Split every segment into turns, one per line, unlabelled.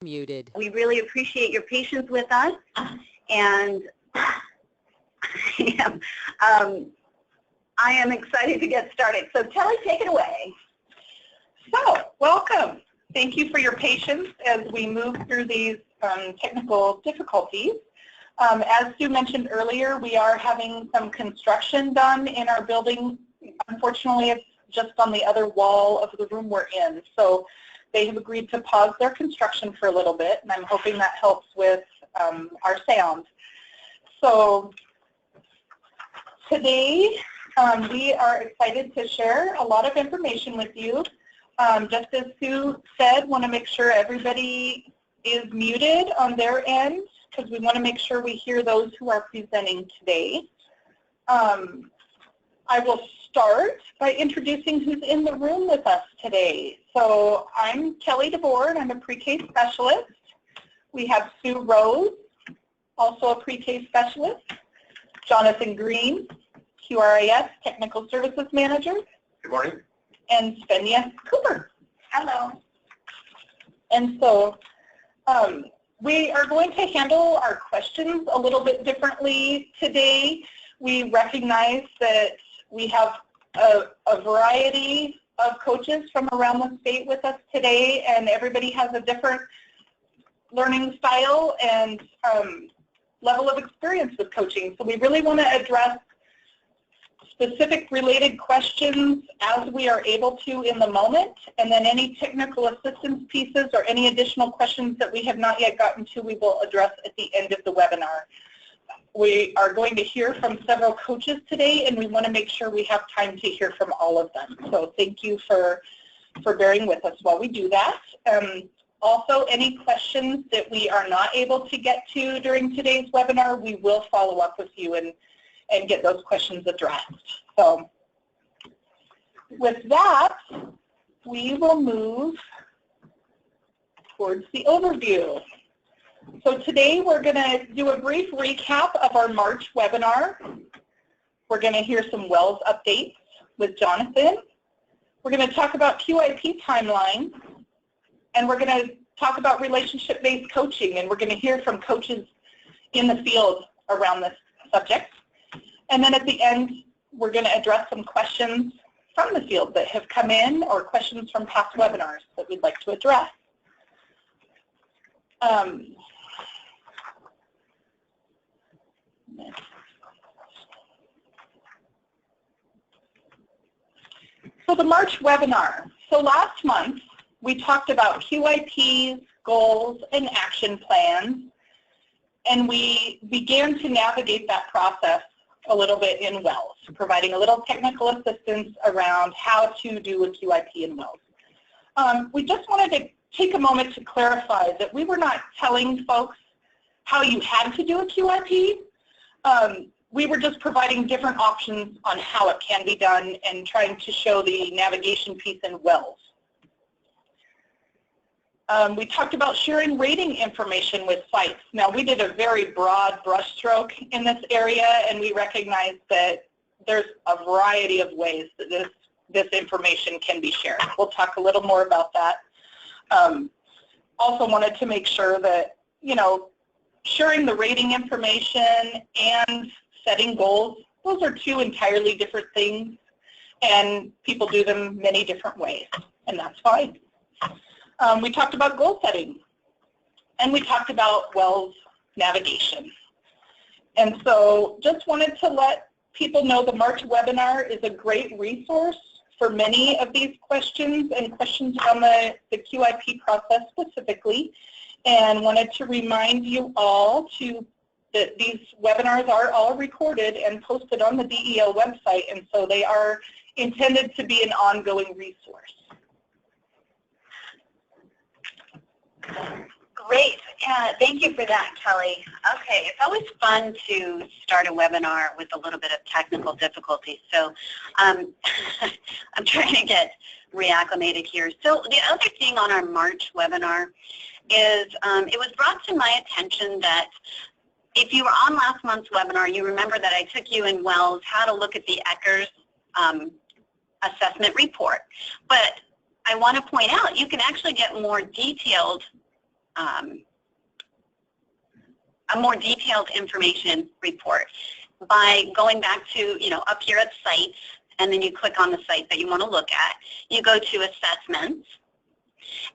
Muted.
We really appreciate your patience with us, and I am excited to get started. So Kelly, take it away.
So, welcome. Thank you for your patience as we move through these technical difficulties. As Sue mentioned earlier, we are having some construction done in our building. Unfortunately, it's just on the other wall of the room we're in. So they have agreed to pause their construction for a little bit, and I'm hoping that helps with our sound. So today, we are excited to share a lot of information with you. Just as Sue said, want to make sure everybody is muted on their end, because we want to make sure we hear those who are presenting today. I will start by introducing who's in the room with us today. So I'm Kelly DeBoard. I'm a pre-K specialist. We have Sue Rose, also a pre-K specialist. Jonathan Green, QRIS Technical Services Manager.
Good morning.
And Svenja Cooper.
Hello.
And so we are going to handle our questions a little bit differently today. We recognize that we have a variety of coaches from around the state with us today, and everybody has a different learning style and level of experience with coaching. So we really want to address specific related questions as we are able to in the moment, and then any technical assistance pieces or any additional questions that we have not yet gotten to, we will address at the end of the webinar. We are going to hear from several coaches today, and we want to make sure we have time to hear from all of them. So thank you for bearing with us while we do that. Also, any questions that we are not able to get to during today's webinar, we will follow up with you and get those questions addressed. So with that, we will move towards the overview. So today we're going to do a brief recap of our March webinar. We're going to hear some WELS updates with Jonathan. We're going to talk about QIP timeline, and we're going to talk about relationship-based coaching, and we're going to hear from coaches in the field around this subject. And then at the end, we're going to address some questions from the field that have come in, or questions from past webinars that we'd like to address. So the March webinar. So last month, we talked about QIPs, goals, and action plans, and we began to navigate that process a little bit in WELS, providing a little technical assistance around how to do a QIP in WELS. We just wanted to take a moment to clarify that we were not telling folks how you had to do a QIP. We were just providing different options on how it can be done and trying to show the navigation piece in WELS. We talked about sharing rating information with sites. Now, we did a very broad brushstroke in this area, and we recognize that there's a variety of ways that this information can be shared. We'll talk a little more about that. Also wanted to make sure that, sharing the rating information and setting goals, those are two entirely different things, and people do them many different ways, and that's fine. We talked about goal setting, and we talked about WELS navigation. And so just wanted to let people know the March webinar is a great resource for many of these questions and questions on the QIP process specifically, and wanted to remind you all that these webinars are all recorded and posted on the DEL website, and so they are intended to be an ongoing resource.
Great. Thank you for that, Kelly. Okay, it's always fun to start a webinar with a little bit of technical difficulty. So I'm trying to get reacclimated here. So the other thing on our March webinar is it was brought to my attention that if you were on last month's webinar, you remember that I took you in WELS how to look at the Eckers assessment report. But I want to point out you can actually get more detailed detailed information report by going back to, up here at sites, and then you click on the site that you want to look at. You go to assessments.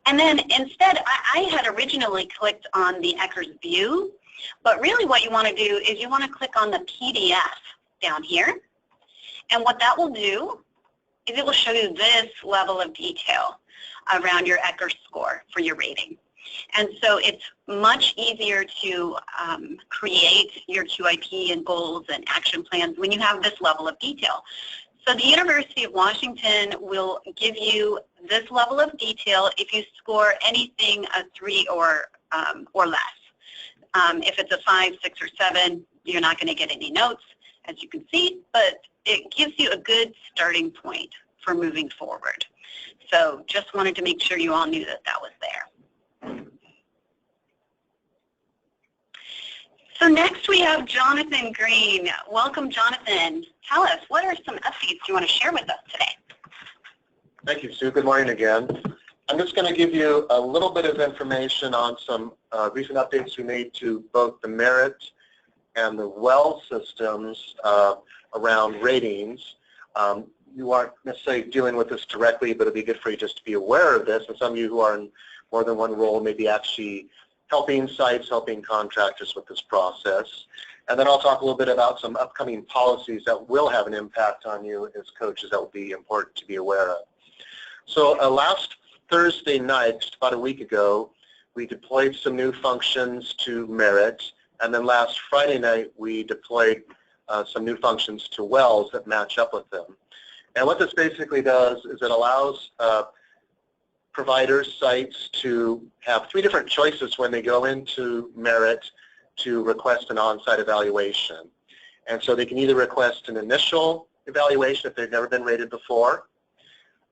And then instead, I had originally clicked on the Ecker's View, but really what you want to do is you want to click on the PDF down here. And what that will do is it will show you this level of detail around your Eckers score for your rating. And so it's much easier to create your QIP and goals and action plans when you have this level of detail. So the University of Washington will give you this level of detail if you score anything a 3 or less. If it's a 5, 6, or 7, you're not going to get any notes, as you can see, but it gives you a good starting point for moving forward. So just wanted to make sure you all knew that that was there. So next we have Jonathan Green. Welcome, Jonathan. Tell us, what are some updates you want to share with us today?
Thank you, Sue. Good morning again. I'm just going to give you a little bit of information on some recent updates we made to both the Merit and the WELS systems around ratings. You aren't necessarily dealing with this directly, but it'd be good for you just to be aware of this. And some of you who are in more than one role may be actually helping sites, helping contractors with this process. And then I'll talk a little bit about some upcoming policies that will have an impact on you as coaches that will be important to be aware of. So last Thursday night, just about a week ago, we deployed some new functions to Merit, and then last Friday night we deployed some new functions to WELS that match up with them. And what this basically does is it allows providers, sites to have 3 different choices when they go into Merit to request an on-site evaluation. And so they can either request an initial evaluation if they've never been rated before.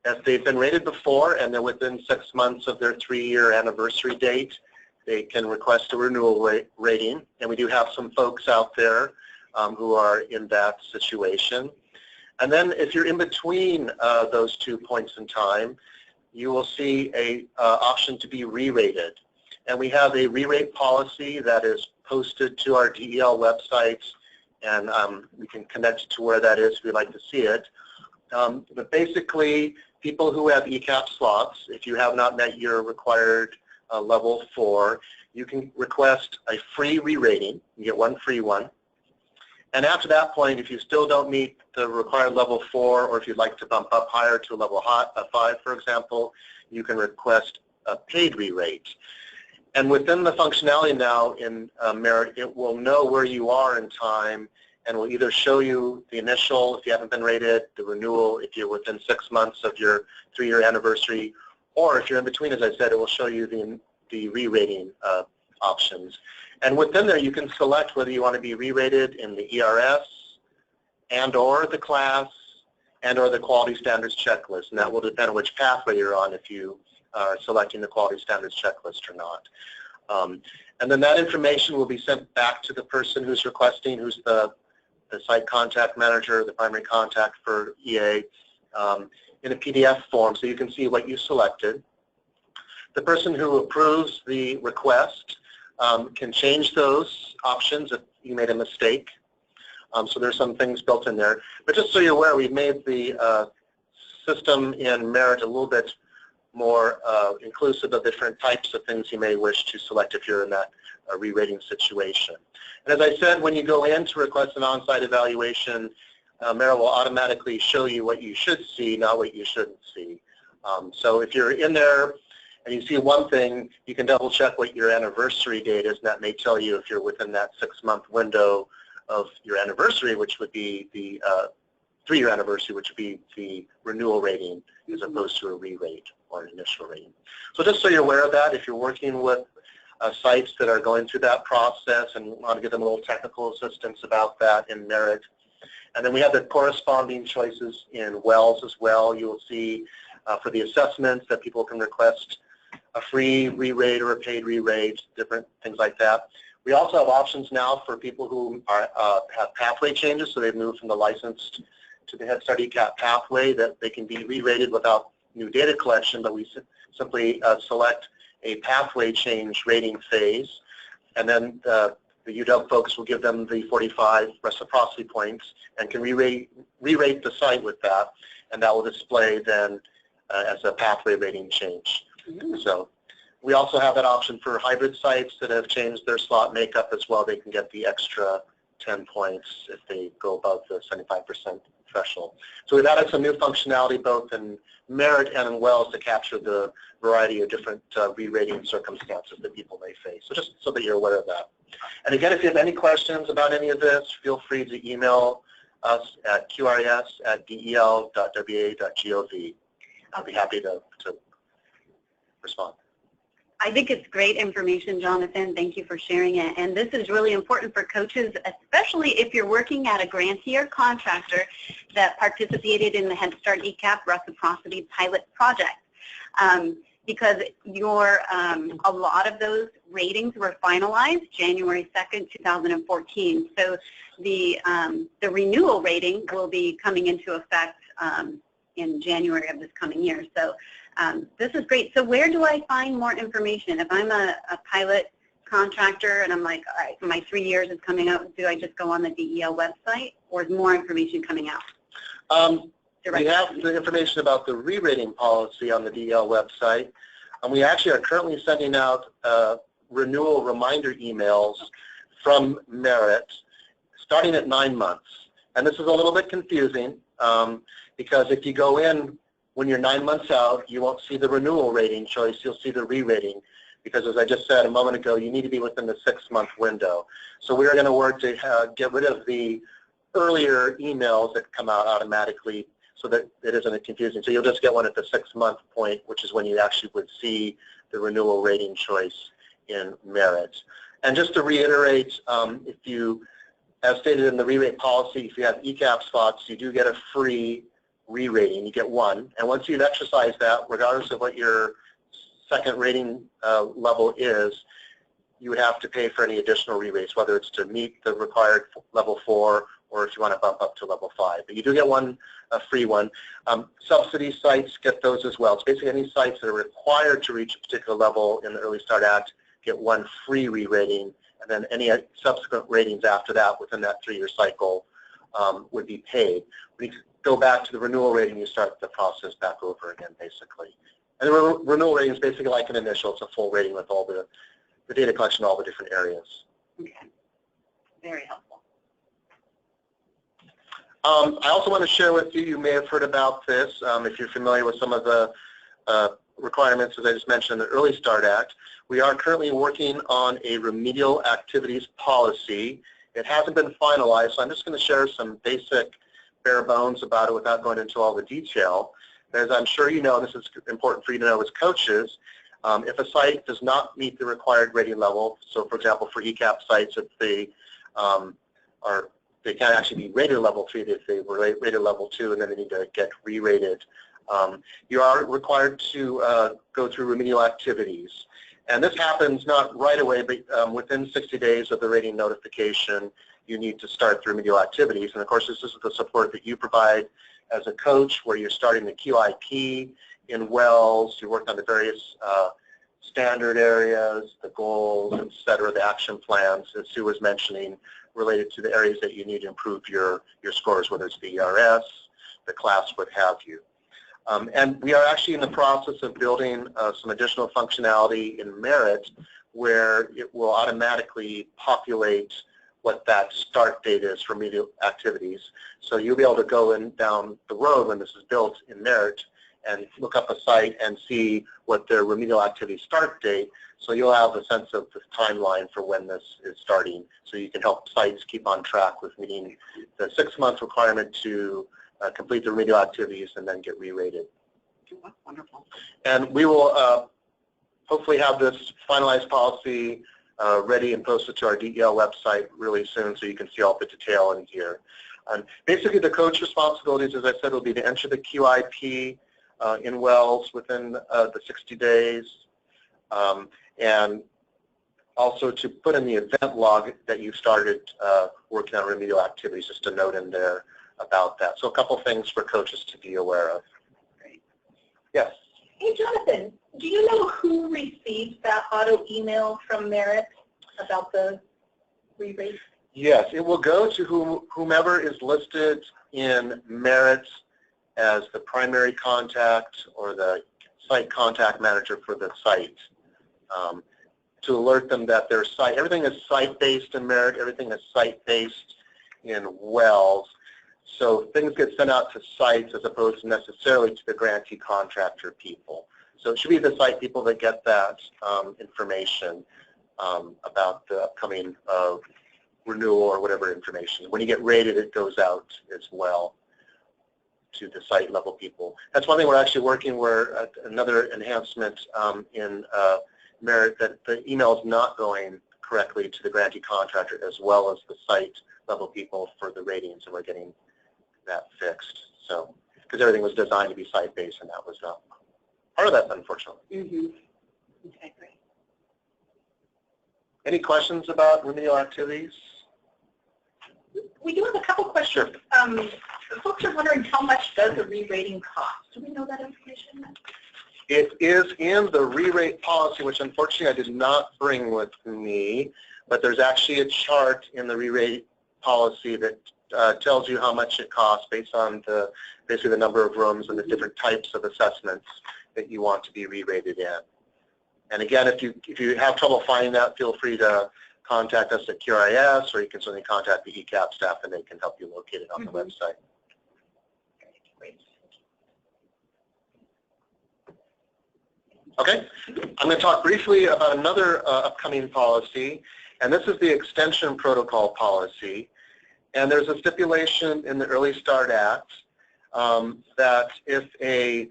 If they've been rated before and they're within 6 months of their 3-year anniversary date, they can request a renewal rating. And we do have some folks out there who are in that situation. And then if you're in between those 2 points in time, you will see a option to be re-rated. And we have a re-rate policy that is posted to our DEL website, and we can connect to where that is if you'd like to see it. But basically, people who have ECAP slots, if you have not met your required level 4, you can request a free re-rating. You get 1 free one. And after that point, if you still don't meet the required level 4, or if you'd like to bump up higher to a level 5, for example, you can request a paid re-rate. And within the functionality now in Merit, it will know where you are in time and will either show you the initial if you haven't been rated, the renewal if you're within 6 months of your 3-year anniversary, or if you're in between, as I said, it will show you the re-rating options. And within there, you can select whether you want to be re-rated in the ERS and or the class and or the quality standards checklist. And that will depend on which pathway you're on if you are selecting the quality standards checklist or not. And then that information will be sent back to the person who's requesting, who's the site contact manager, the primary contact for EA, in a PDF form so you can see what you selected. The person who approves the request can change those options if you made a mistake. So there's some things built in there. But just so you're aware, we've made the system in Merit a little bit more inclusive of different types of things you may wish to select if you're in that re-rating situation. And as I said, when you go in to request an on-site evaluation, Merit will automatically show you what you should see, not what you shouldn't see. So if you're in there and you see one thing, you can double check what your anniversary date is, and that may tell you if you're within that 6-month window of your anniversary, which would be the 3-year anniversary, which would be the renewal rating as opposed to a re-rate or an initial rating. So just so you're aware of that, if you're working with sites that are going through that process and want to give them a little technical assistance about that in Merit. And then we have the corresponding choices in WELS as well. You will see for the assessments that people can request a free re-rate or a paid re-rate, different things like that. We also have options now for people who have pathway changes, so they've moved from the licensed to the Head Start ECAP pathway, that they can be re-rated without new data collection, but we simply select a pathway change rating phase, and then the UW folks will give them the 45 reciprocity points and can re-rate the site with that, and that will display then as a pathway rating change. So we also have that option for hybrid sites that have changed their slot makeup as well. They can get the extra 10 points if they go above the 75% threshold. So we've added some new functionality both in Merit and in WELS to capture the variety of different re-rating circumstances that people may face. So just so that you're aware of that. And again, if you have any questions about any of this, feel free to email us at qrs@del.wa.gov. I'll be happy to respond.
I think it's great information, Jonathan. Thank you for sharing it. And this is really important for coaches, especially if you're working at a grantee or contractor that participated in the Head Start ECAP Reciprocity Pilot Project. Because a lot of those ratings were finalized January 2nd, 2014. So the renewal rating will be coming into effect in January of this coming year. So this is great. So where do I find more information? If I'm a pilot contractor and I'm like, all right, my 3 years is coming out, do I just go on the DEL website, or is more information coming out?
We have the information about the re-rating policy on the DEL website, and we actually are currently sending out renewal reminder emails from Merit starting at 9 months. And this is a little bit confusing because if you go in when you're 9 months out, you won't see the renewal rating choice, you'll see the re-rating, because as I just said a moment ago, you need to be within the 6-month window. So we are going to work to get rid of the earlier emails that come out automatically so that it isn't confusing. So you'll just get one at the 6-month point, which is when you actually would see the renewal rating choice in Merit. And just to reiterate, if you, as stated in the re-rate policy, if you have ECAP spots, you do get a free re-rating. You get one. And once you've exercised that, regardless of what your second rating level is, you would have to pay for any additional re-rates, whether it's to meet the required level 4 or if you want to bump up to level 5. But you do get one, a free one. Subsidy sites get those as well. It's basically any sites that are required to reach a particular level in the Early Start Act get one free re-rating, and then any subsequent ratings after that within that 3-year cycle would be paid. When you go back to the renewal rating, you start the process back over again, basically. And the renewal rating is basically like an initial. It's a full rating with all the data collection in all the different areas.
Okay. Very helpful.
I also want to share with you, you may have heard about this, if you're familiar with some of the requirements, as I just mentioned, in the Early Start Act. We are currently working on a remedial activities policy. It hasn't been finalized, so I'm just going to share some basic bare bones about it without going into all the detail. As I'm sure you know, this is important for you to know as coaches, if a site does not meet the required rating level, so for example for ECAP sites, if they they can't actually be rated level 3, if they were rated level 2 and then they need to get re-rated, you are required to go through remedial activities. And this happens not right away, but within 60 days of the rating notification, you need to start the remedial activities. And of course, this is the support that you provide as a coach, where you're starting the QIP in WELS, you work on the various standard areas, the goals, et cetera, the action plans, as Sue was mentioning, related to the areas that you need to improve your scores, whether it's the ERS, the class, what have you. And we are actually in the process of building some additional functionality in Merit where it will automatically populate what that start date is for remedial activities. So you'll be able to go in down the road when this is built in Merit and look up a site and see what their remedial activity start date. So you'll have a sense of the timeline for when this is starting, so you can help sites keep on track with meeting the 6-month requirement to complete the remedial activities and then get re-rated.
Wonderful.
And we will hopefully have this finalized policy ready and posted to our DEL website really soon, so you can see all the detail in here. Basically, the coach responsibilities, as I said, will be to enter the QIP in WELS within the 60 days, and also to put in the event log that you started working on remedial activities, just a note in there about that. So a couple things for coaches to be aware of.
Great.
Yes?
Hey, Jonathan, do you know who received that auto email from Merit about the re-rate?
Yes, it will go to whomever is listed in Merit as the primary contact or the site contact manager for the site, to alert them that their site, everything is site-based in Merit, everything is site-based in WELS. So things get sent out to sites as opposed to necessarily to the grantee contractor people. So it should be the site people that get that information about the upcoming renewal or whatever information. When you get rated, it goes out as well to the site level people. That's one thing we're actually working where another enhancement in Merit, that the email is not going correctly to the grantee contractor as well as the site level people for the ratings, and we're getting that fixed. So, because everything was designed to be site-based, and that was not part of that, unfortunately.
Okay, great.
Any questions about remedial activities?
We do have a couple questions.
Sure.
Folks are wondering how much does a re-rating cost? Do we know that information?
It is in the re-rate policy, which unfortunately I did not bring with me, but there's actually a chart in the re-rate policy that tells you how much it costs based on basically the number of rooms and the different types of assessments that you want to be re-rated in. And again, if you have trouble finding that, feel free to contact us at QRIS, or you can certainly contact the ECAP staff and they can help you locate it on the website.
Great.
Okay, I'm going to talk briefly about another upcoming policy, and this is the extension protocol policy. And there's a stipulation in the Early Start Act that if a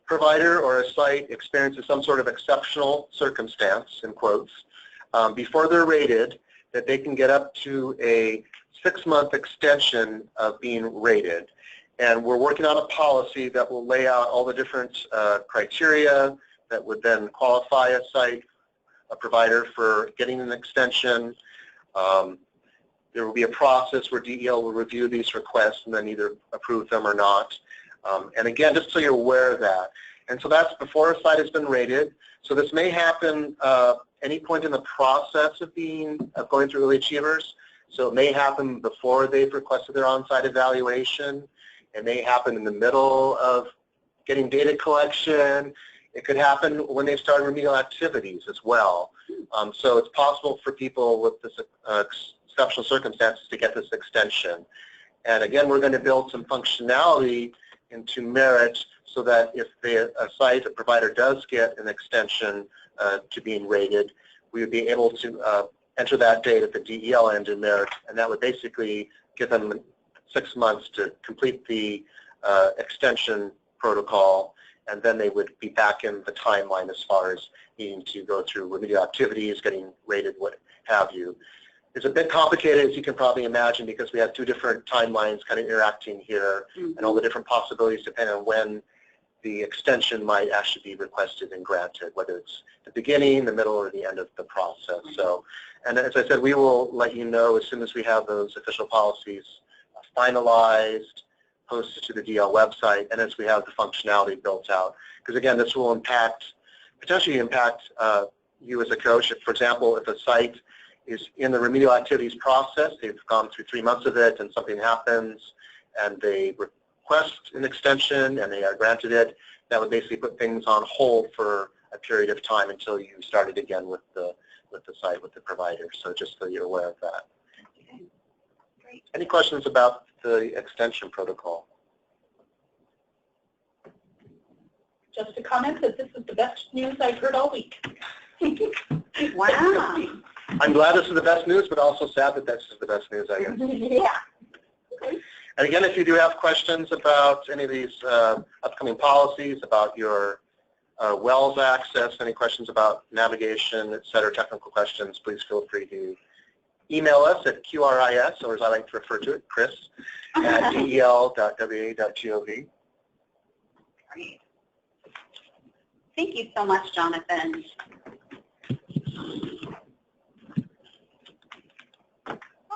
provider or a site experiences some sort of exceptional circumstance, in quotes, before they're rated, that they can get up to a 6-month extension of being rated. And we're working on a policy that will lay out all the different criteria that would then qualify a site, a provider for getting an extension. There will be a process where DEL will review these requests and then either approve them or not. And again, just so you're aware of that. And so that's before a site has been rated. So this may happen any point in the process of going through Early Achievers. So it may happen before they've requested their on-site evaluation. It may happen in the middle of getting data collection. It could happen when they've started remedial activities as well. So it's possible for people with this exceptional circumstances to get this extension. And again, we're going to build some functionality into Merit so that if a site, a provider does get an extension to being rated, we would be able to enter that date at the DEL end in Merit, and that would basically give them 6 months to complete the extension protocol, and then they would be back in the timeline as far as needing to go through remedial activities, getting rated, what have you. It's a bit complicated, as you can probably imagine, because we have 2 different timelines kind of interacting here, and all the different possibilities depending on when the extension might actually be requested and granted, whether it's the beginning, the middle, or the end of the process. So, and as I said, we will let you know as soon as we have those official policies finalized, posted to the DL website, and as we have the functionality built out. Because again, this will potentially impact you as a coach. If, for example, if a site is in the remedial activities process, they've gone through 3 months of it and something happens and they request an extension and they are granted it, that would basically put things on hold for a period of time until you started again with the site, with the provider. So just so you're aware of that.
Okay. Great.
Any questions about the extension protocol?
Just a comment that this is the best news I've heard all week.
Wow.
I'm glad this is the best news, but also sad that this is the best news, I guess.
Yeah.
And again, if you do have questions about any of these upcoming policies, about your WELS access, any questions about navigation, et cetera, technical questions, please feel free to email us at QRIS, or as I like to refer to it, Chris, at del.wa.gov.
Great. Thank you so much, Jonathan.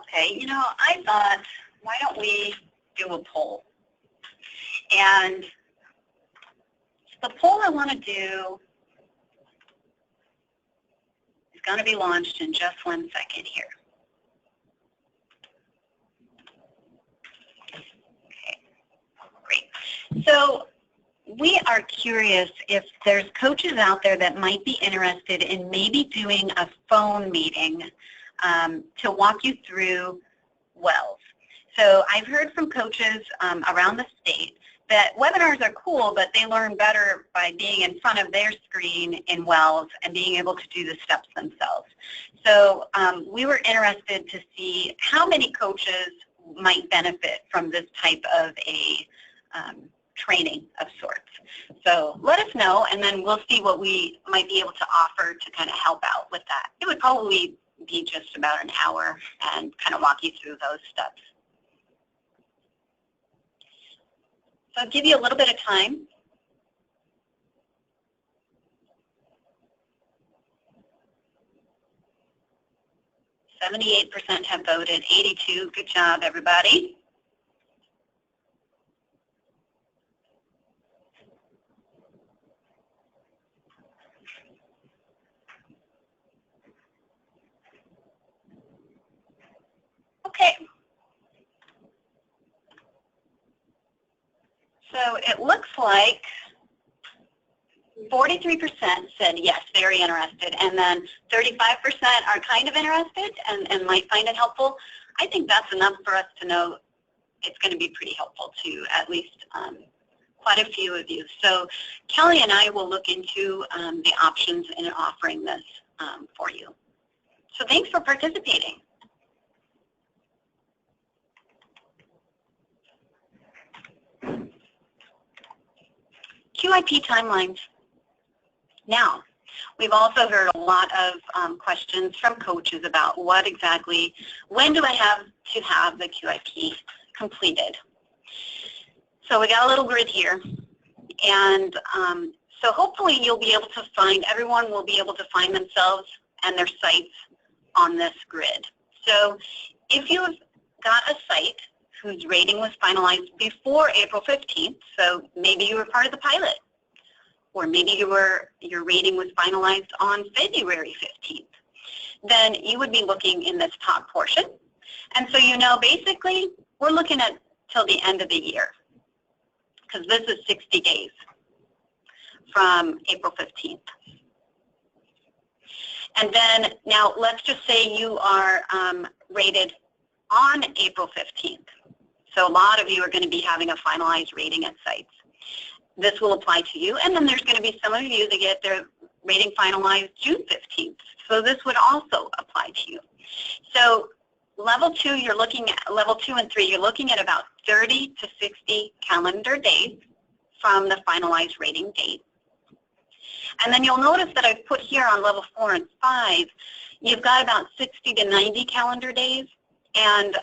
Okay, you know, I thought, why don't we do a poll? And The poll I want to do is going to be launched in just 1 second here. Okay, great. So we are curious if there's coaches out there that might be interested in maybe doing a phone meeting to walk you through WELS. So I've heard from coaches around the state that webinars are cool, but they learn better by being in front of their screen in WELS and being able to do the steps themselves. So we were interested to see how many coaches might benefit from this type of a training of sorts. So let us know, and then we'll see what we might be able to offer to kind of help out with that. It would probably be just about an hour and kind of walk you through those steps. So I'll give you a little bit of time. %78 have voted, 82. Good job, everybody. Okay. So it looks like 43% said yes, very interested, and then 35% are kind of interested and might find it helpful. I think that's enough for us to know it's going to be pretty helpful to at least quite a few of you. So Kelly and I will look into the options in offering this for you. So thanks for participating. QIP timelines. Now, we've also heard a lot of questions from coaches about what exactly, when do I have to have the QIP completed? So we got a little grid here, and so hopefully you'll be able to find, everyone will be able to find themselves and their sites on this grid. So if you've got a site whose rating was finalized before April 15th, so maybe you were part of the pilot, or maybe your rating was finalized on February 15th, then you would be looking in this top portion. And so you know, basically, we're looking at till the end of the year, because this is 60 days from April 15th. And then now let's just say you are rated on April 15th. So a lot of you are going to be having a finalized rating at sites. This will apply to you. And then there's going to be some of you that get their rating finalized June 15th. So this would also apply to you. So level 2, you're looking at level 2 and 3, you're looking at about 30 to 60 calendar days from the finalized rating date. And then you'll notice that I've put here on level 4 and 5, you've got about 60 to 90 calendar days. And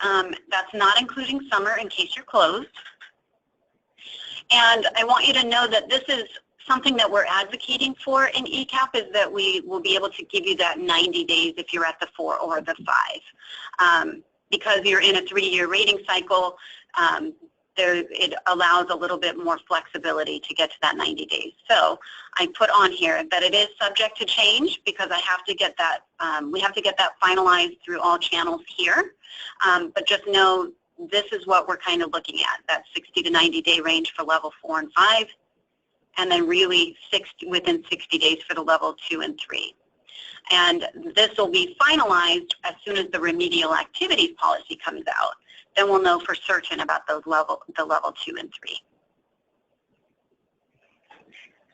that's not including summer in case you're closed. And I want you to know that this is something that we're advocating for in ECAP, is that we will be able to give you that 90 days if you're at the 4 or the 5. Because you're in a 3-year rating cycle, it allows a little bit more flexibility to get to that 90 days. So I put on here that it is subject to change, because I have to get that, we have to get that finalized through all channels here. But just know this is what we're kind of looking at, that 60 to 90 day range for level 4 and 5, and then really within 60 days for the level 2 and 3. And this will be finalized as soon as the remedial activities policy comes out. Then we'll know for certain about those the level 2 and 3.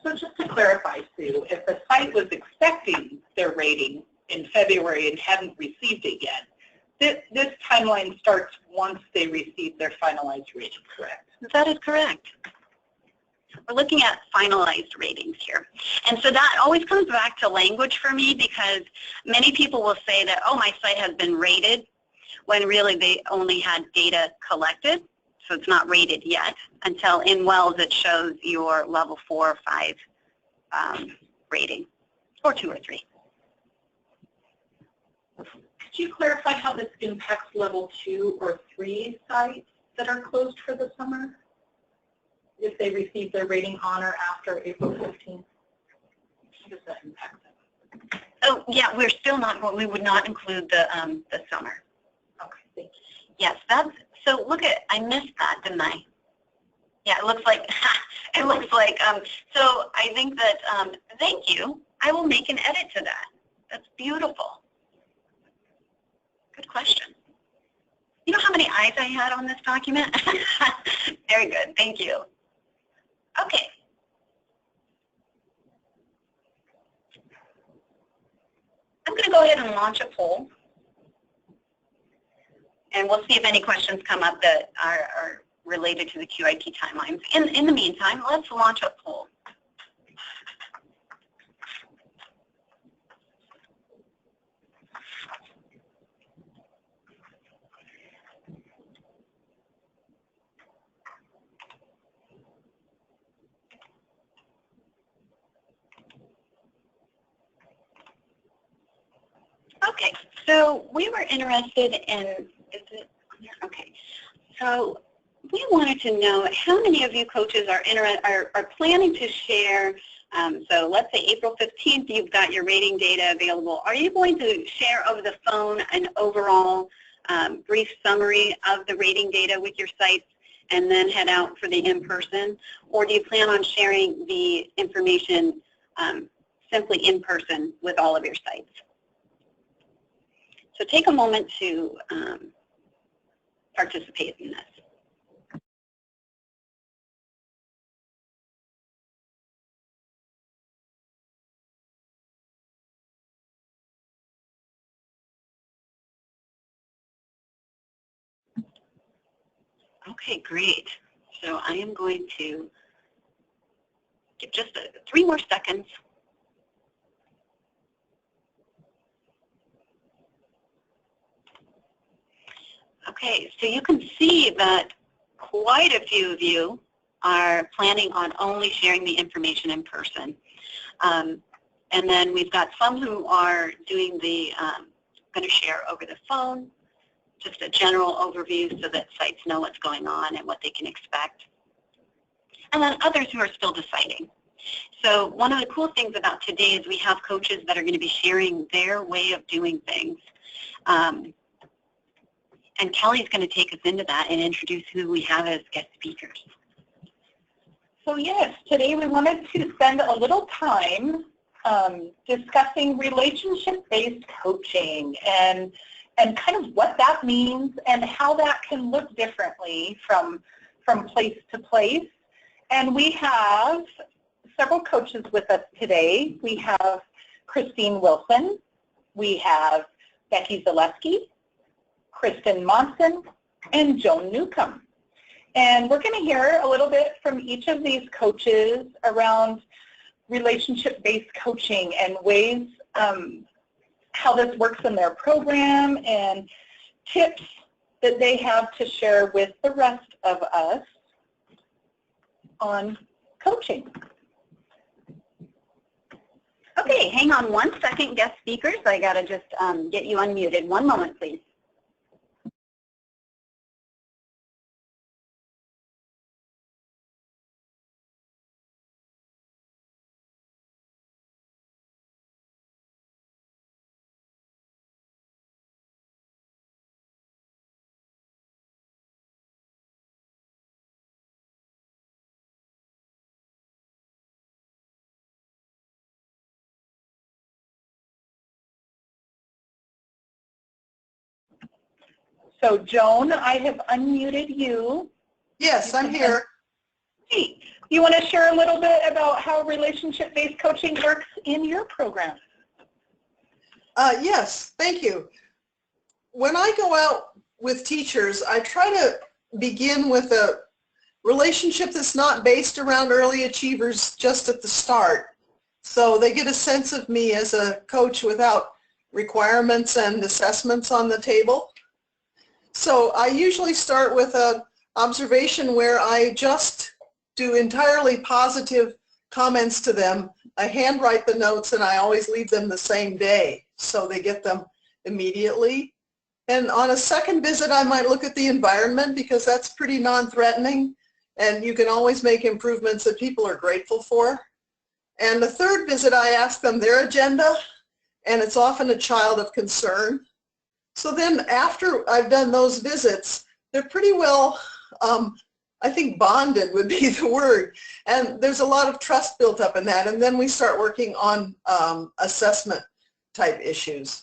So just to clarify, Sue, if the site was expecting their rating in February and hadn't received it yet, this timeline starts once they receive their finalized rating, correct?
That is correct. We're looking at finalized ratings here. And so that always comes back to language for me, because many people will say that, oh, my site has been rated, when really they only had data collected. So it's not rated yet until in WELS it shows your level 4 or 5 rating, or 2 or 3.
Could you clarify how this impacts level 2 or 3 sites that are closed for the summer? if they receive their rating on or after April 15th? How does that impact them?
Oh, yeah, we're still not going, we would not include the summer.
Okay, thank you.
Yes, that's, so look at, I missed that, didn't I? Yeah, it looks like, so I think that, thank you. I will make an edit to that. That's beautiful. Good question. You know how many eyes I had on this document? Very good, thank you. Okay. I'm going to go ahead and launch a poll. And we'll see if any questions come up that are related to the QIP timelines. In the meantime, let's launch a poll. Okay, so we were interested in, is it, okay, so we wanted to know how many of you coaches are planning to share, so let's say April 15th, you've got your rating data available. Are you going to share over the phone an overall brief summary of the rating data with your sites and then head out for the in-person? Or do you plan on sharing the information simply in person with all of your sites? So take a moment to participate in this. Okay, great. So I am going to give just 3 more seconds. Okay, so you can see that quite a few of you are planning on only sharing the information in person. And then we've got some who are doing the, going to share over the phone, just a general overview so that sites know what's going on and what they can expect. And then others who are still deciding. So one of the cool things about today is we have coaches that are going to be sharing their way of doing things. And Kelly's going to take us into that and introduce who we have as guest speakers.
So yes, today we wanted to spend a little time discussing relationship-based coaching and kind of what that means and how that can look differently from place to place. And we have several coaches with us today. We have Christine Wilson, we have Becky Zaleski, Kristen Monson, and Joan Newcomb. And we're going to hear a little bit from each of these coaches around relationship-based coaching and ways how this works in their program and tips that they have to share with the rest of us on coaching.
Okay, hang on 1 second, guest speakers. I got to just get you unmuted. 1 moment, please.
So Joan, I have unmuted you.
Yes, I'm here.
Hey, you want to share a little bit about how relationship-based coaching works in your program?
Yes, thank you. When I go out with teachers, I try to begin with a relationship that's not based around early achievers just at the start. So they get a sense of me as a coach without requirements and assessments on the table. So I usually start with an observation where I just do entirely positive comments to them. I handwrite the notes and I always leave them the same day so they get them immediately. And on a second visit I might look at the environment because that's pretty non-threatening. and you can always make improvements that people are grateful for. And the third visit, I ask them their agenda, and it's often a child of concern. So then after I've done those visits, they're pretty well, I think bonded would be the word. And there's a lot of trust built up in that. And then we start working on assessment type issues.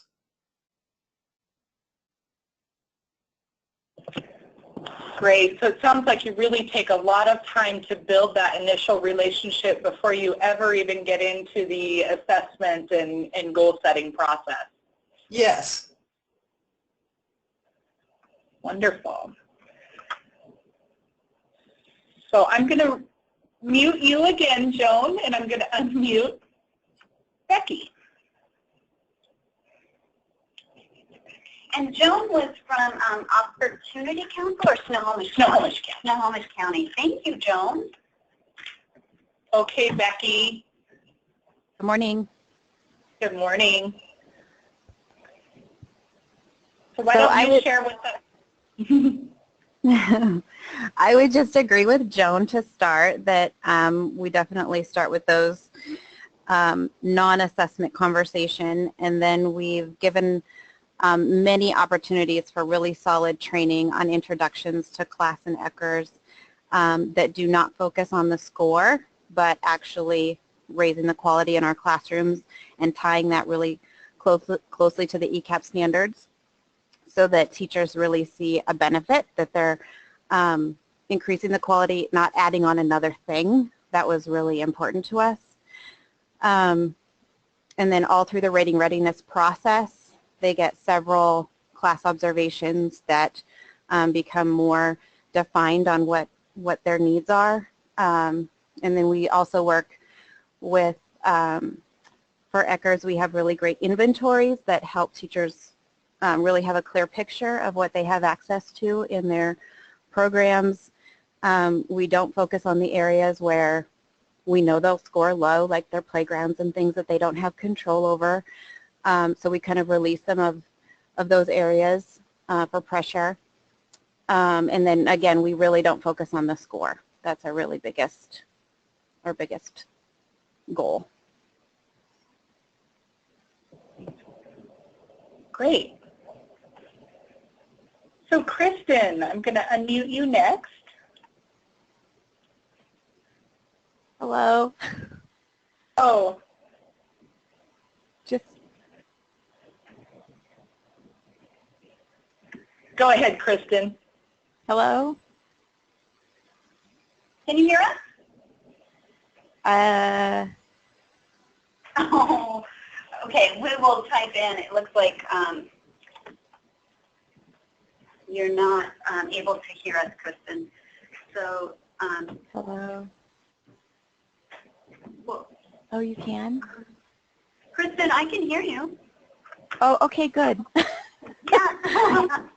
Great. So it sounds like you really take a lot of time to build that initial relationship before you ever even get into the assessment and goal setting process.
Yes.
Wonderful. So I'm going to mute you again, Joan, and I'm going to unmute Becky.
And Joan was from Opportunity Council or Snohomish County? Snohomish County. Thank you, Joan.
Okay, Becky.
Good morning.
Good morning. So why don't you share with us?
I would just agree with Joan to start that we definitely start with those non-assessment conversation, and then we've given many opportunities for really solid training on introductions to class and ECHRs that do not focus on the score, but actually raising the quality in our classrooms and tying that really closely to the ECAP standards so that teachers really see a benefit, that they're increasing the quality, not adding on another thing. That was really important to us. And then all through the rating readiness process, they get several class observations that become more defined on what their needs are. And then we also work with, for ECHRs, we have really great inventories that help teachers really have a clear picture of what they have access to in their programs. We don't focus on the areas where we know they'll score low, like their playgrounds and things that they don't have control over. So we kind of release them of those areas for pressure. And then again, we really don't focus on the score. That's our really biggest goal.
Great. So Kristen, I'm going to unmute you next.
Hello.
Oh.
Just
go ahead, Kristen.
hello.
Can you hear us? Oh, okay. We will type in. It looks like you're not able to hear us, Kristen. So,
Hello.
well,
Oh, you can?
Kristen, I can hear you.
Oh, okay, good.
Yeah.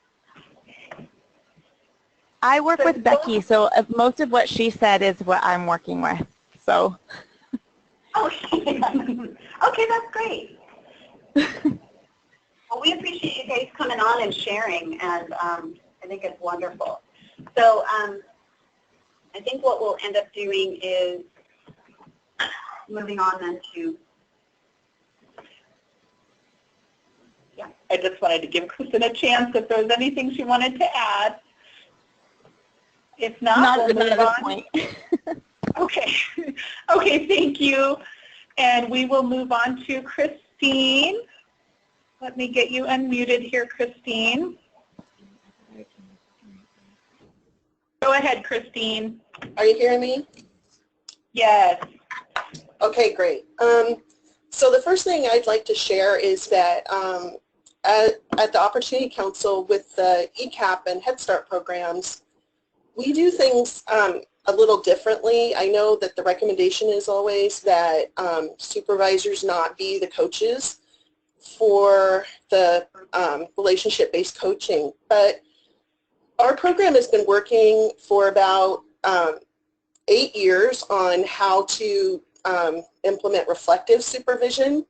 I work with Becky, so most of what she said is what I'm working with. So.
Okay. Okay, that's great. Well, we appreciate you guys coming on and sharing, and I think it's wonderful. So I think what we'll end up doing is moving on then to,
Yeah, I just wanted to give Kristen a chance if there was anything she wanted to add. If not, we'll move on.
Point.
Okay. Okay, thank you. And we will move on to Christine. Let me get you unmuted here, Christine. Go ahead, Christine.
Are you hearing me?
Yes.
Okay, great. So the first thing I'd like to share is that at the Opportunity Council with the ECAP and Head Start programs, we do things a little differently. I know that the recommendation is always that supervisors not be the coaches for the relationship-based coaching, but our program has been working for about 8 years on how to implement reflective supervision.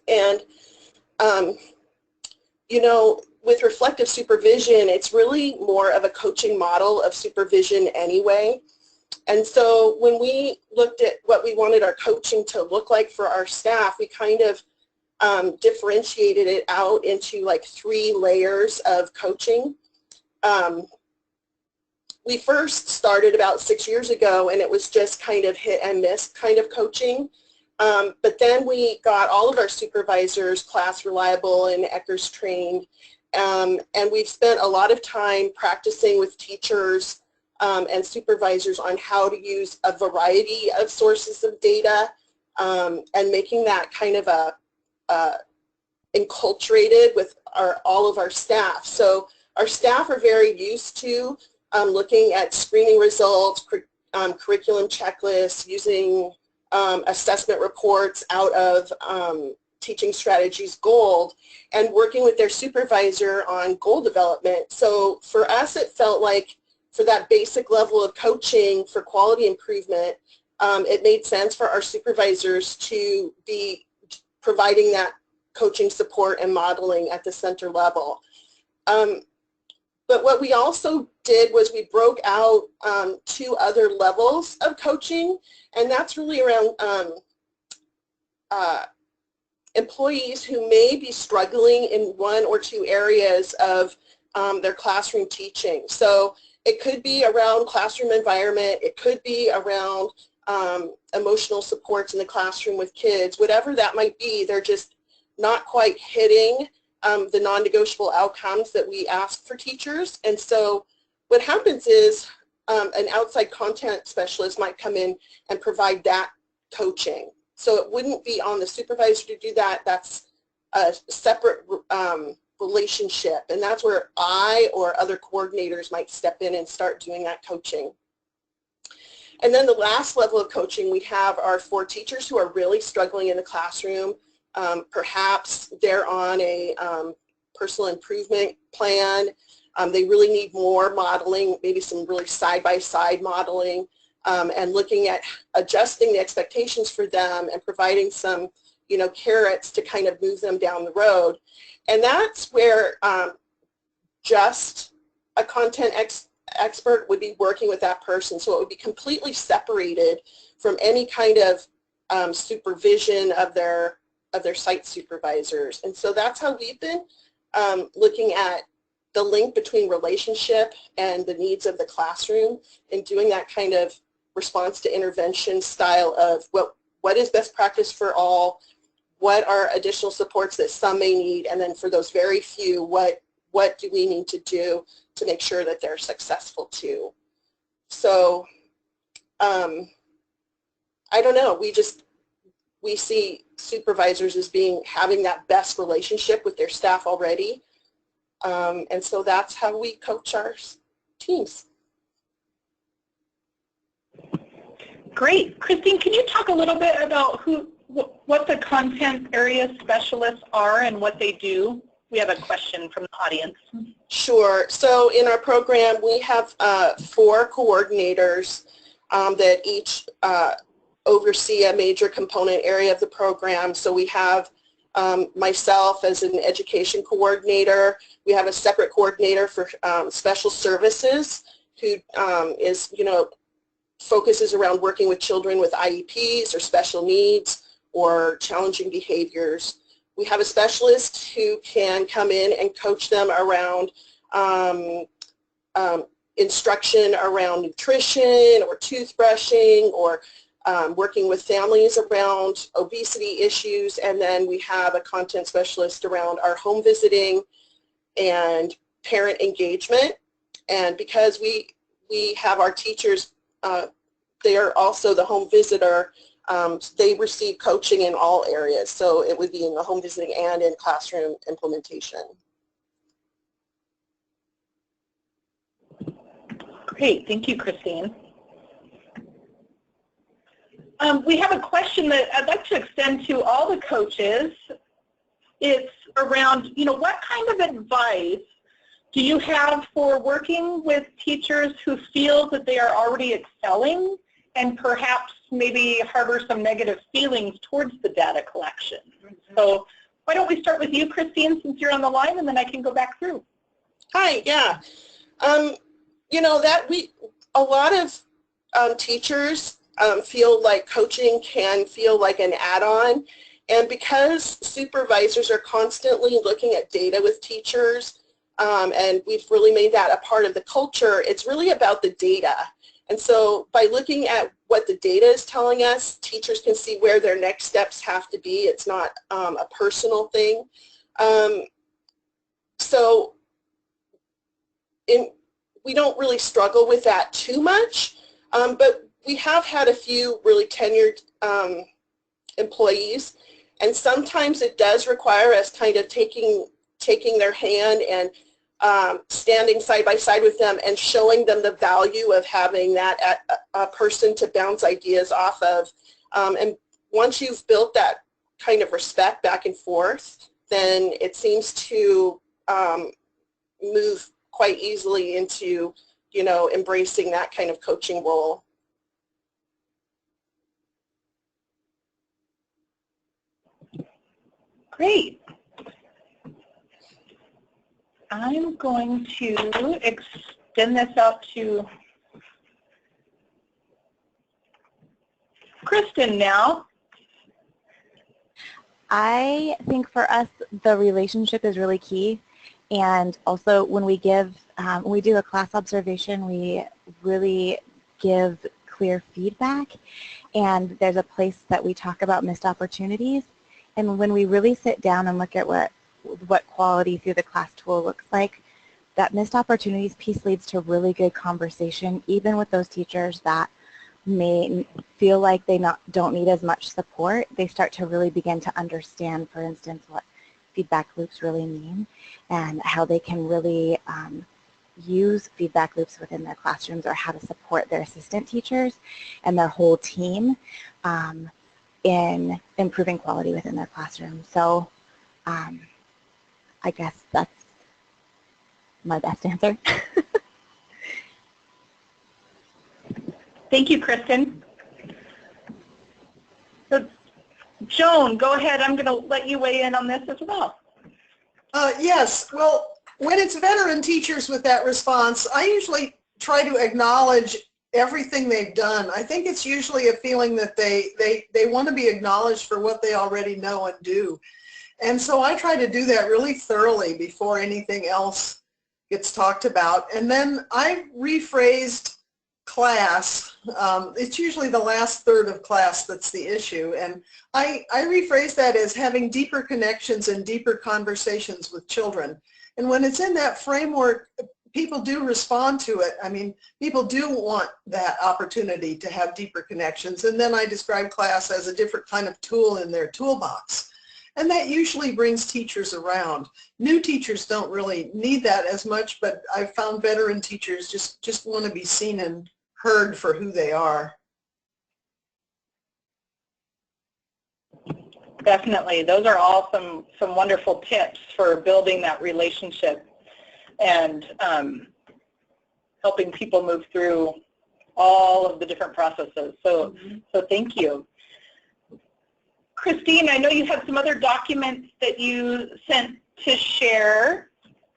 And, you know, with reflective supervision, it's really more of a coaching model of supervision anyway. And so when we looked at what we wanted our coaching to look like for our staff, we kind of differentiated it out into like 3 layers of coaching. We first started about 6 years ago, and it was just kind of hit and miss kind of coaching. But then we got all of our supervisors class reliable and ECHRS trained, and we've spent a lot of time practicing with teachers and supervisors on how to use a variety of sources of data and making that kind of enculturated with all of our staff. So our staff are very used to looking at screening results, curriculum checklists, using assessment reports out of Teaching Strategies Gold, and working with their supervisor on goal development. So for us, it felt like for that basic level of coaching for quality improvement, it made sense for our supervisors to be providing that coaching support and modeling at the center level. But what we also did was we broke out 2 other levels of coaching, and that's really around employees who may be struggling in 1 or 2 areas of their classroom teaching. So it could be around classroom environment, it could be around emotional supports in the classroom with kids, whatever that might be, they're just not quite hitting the non-negotiable outcomes that we ask for teachers. And so what happens is an outside content specialist might come in and provide that coaching. So it wouldn't be on the supervisor to do that. That's a separate relationship, and that's where I or other coordinators might step in and start doing that coaching. And then the last level of coaching we have are for teachers who are really struggling in the classroom. Perhaps they're on a personal improvement plan. They really need more modeling, maybe some really side-by-side modeling, and looking at adjusting the expectations for them and providing some, carrots to kind of move them down the road. And that's where just a content expert would be working with that person. So it would be completely separated from any kind of supervision of their site supervisors. And so that's how we've been looking at the link between relationship and the needs of the classroom and doing that kind of response to intervention style of what is best practice for all, what are additional supports that some may need, and then for those very few, what do we need to do to make sure that they're successful too. So I don't know, we see supervisors as having that best relationship with their staff already, and so that's how we coach our teams.
Great. Christine, can you talk a little bit about what the content area specialists are and what they do? We have a question from the audience.
Sure. So in our program, we have 4 coordinators that each oversee a major component area of the program. So we have myself as an education coordinator. We have a separate coordinator for special services who is, focuses around working with children with IEPs or special needs or challenging behaviors. We have a specialist who can come in and coach them around instruction around nutrition or toothbrushing or working with families around obesity issues. And then we have a content specialist around our home visiting and parent engagement. And because we have our teachers, they are also the home visitor, they receive coaching in all areas. So it would be in the home visiting and in classroom implementation.
Great. Thank you, Christine. We have a question that I'd like to extend to all the coaches. It's around, what kind of advice do you have for working with teachers who feel that they are already excelling and perhaps maybe harbor some negative feelings towards the data collection? So why don't we start with you, Christine, since you're on the line, and then I can go back through.
Hi, yeah. You know, a lot of teachers feel like coaching can feel like an add-on, and because supervisors are constantly looking at data with teachers, and we've really made that a part of the culture, it's really about the data. And so by looking at what the data is telling us, teachers can see where their next steps have to be. It's not a personal thing. So we don't really struggle with that too much, but we have had a few really tenured employees, and sometimes it does require us kind of taking their hand and standing side by side with them and showing them the value of having that a person to bounce ideas off of. And once you've built that kind of respect back and forth, then it seems to move quite easily into, you know, embracing that kind of coaching role.
Great. I'm going to extend this out to Kristen now.
I think for us, the relationship is really key. And also when we do a class observation, we really give clear feedback. And there's a place that we talk about missed opportunities. And when we really sit down and look at what quality through the class tool looks like, that missed opportunities piece leads to really good conversation, even with those teachers that may feel like they don't need as much support. They start to really begin to understand, for instance, what feedback loops really mean and how they can really use feedback loops within their classrooms, or how to support their assistant teachers and their whole team in improving quality within their classroom. So I guess that's my best answer.
Thank you, Kristen. So, Joan, go ahead. I'm going to let you weigh in on this as well.
Yes. Well, when it's veteran teachers with that response, I usually try to acknowledge everything they've done. I think it's usually a feeling that they want to be acknowledged for what they already know and do. And so I try to do that really thoroughly before anything else gets talked about. And then I rephrased class. It's usually the last third of class that's the issue. And I rephrase that as having deeper connections and deeper conversations with children. And when it's in that framework, people do respond to it. I mean, people do want that opportunity to have deeper connections. And then I describe class as a different kind of tool in their toolbox. And that usually brings teachers around. New teachers don't really need that as much, but I've found veteran teachers just want to be seen and heard for who they are.
Definitely. Those are all some wonderful tips for building that relationship and helping people move through all of the different processes. So thank you. Christine, I know you have some other documents that you sent to share.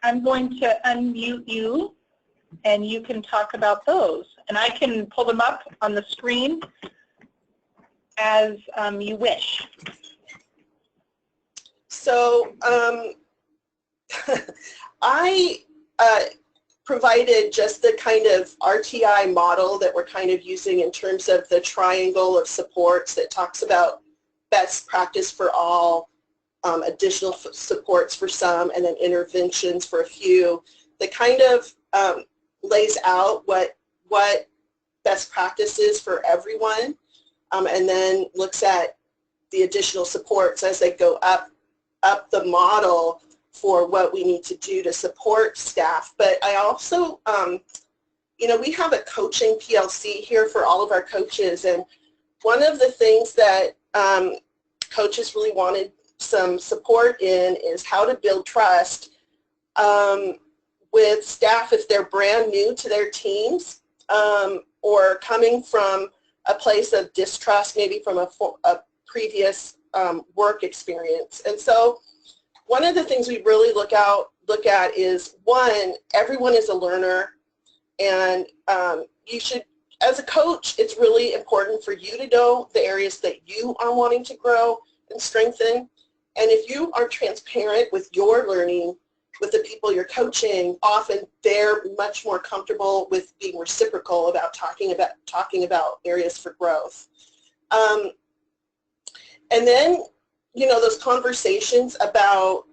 I'm going to unmute you, and you can talk about those. And I can pull them up on the screen as you wish.
So I provided just the kind of RTI model that we're kind of using in terms of the triangle of supports that talks about best practice for all, additional supports for some, and then interventions for a few. That kind of lays out what best practice is for everyone, and then looks at the additional supports as they go up the model for what we need to do to support staff. But I also, you know, we have a coaching PLC here for all of our coaches, and one of the things that coaches really wanted some support in is how to build trust with staff if they're brand new to their teams, or coming from a place of distrust, maybe from a previous work experience. And so one of the things we really look at is, one, everyone is a learner, and you should, as a coach, it's really important for you to know the areas that you are wanting to grow and strengthen. And if you are transparent with your learning with the people you're coaching, often they're much more comfortable with being reciprocal about talking about areas for growth. And then, you know, those conversations about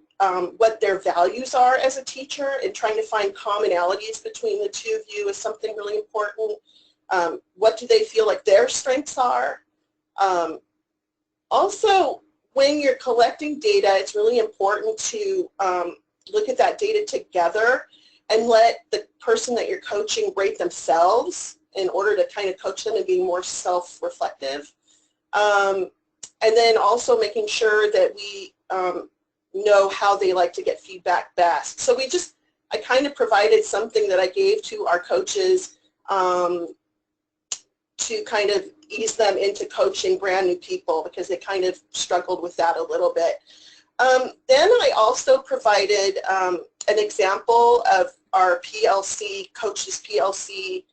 what their values are as a teacher and trying to find commonalities between the two of you is something really important. What do they feel like their strengths are? Also, when you're collecting data, it's really important to look at that data together and let the person that you're coaching rate themselves in order to kind of coach them and being more self-reflective. And then also making sure that we know how they like to get feedback best. So I kind of provided something that I gave to our coaches to kind of ease them into coaching brand new people, because they kind of struggled with that a little bit. Then I also provided an example of our PLC, Coaches PLC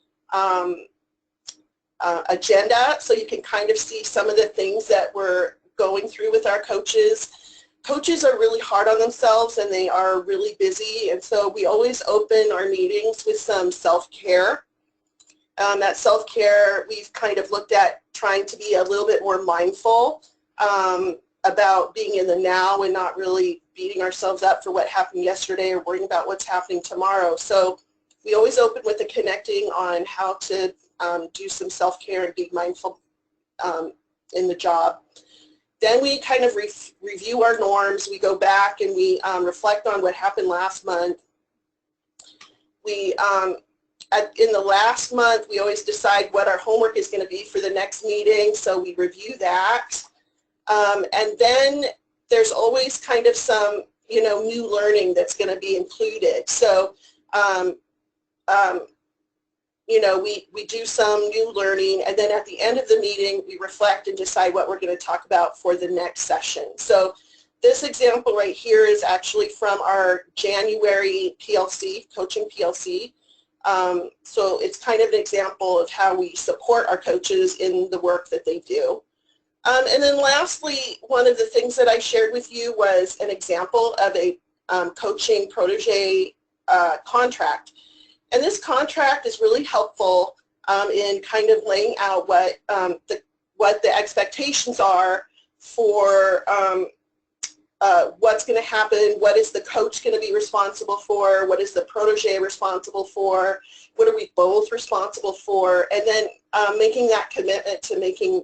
agenda, so you can kind of see some of the things that we're going through with our coaches. Coaches are really hard on themselves and they are really busy, and so we always open our meetings with some self-care. That self-care, we've kind of looked at trying to be a little bit more mindful about being in the now and not really beating ourselves up for what happened yesterday or worrying about what's happening tomorrow. So we always open with a connecting on how to do some self-care and be mindful in the job. Then we kind of review our norms. We go back and we reflect on what happened last month. We in the last month, we always decide what our homework is going to be for the next meeting, so we review that. And then there's always kind of some, you know, new learning that's going to be included. So, you know, we do some new learning, and then at the end of the meeting, we reflect and decide what we're going to talk about for the next session. So this example right here is actually from our January PLC, Coaching PLC. So it's kind of an example of how we support our coaches in the work that they do. And then lastly, one of the things that I shared with you was an example of a coaching protege contract. And this contract is really helpful in kind of laying out what the expectations are for what's going to happen, what is the coach going to be responsible for, what is the protege responsible for, what are we both responsible for, and then making that commitment to making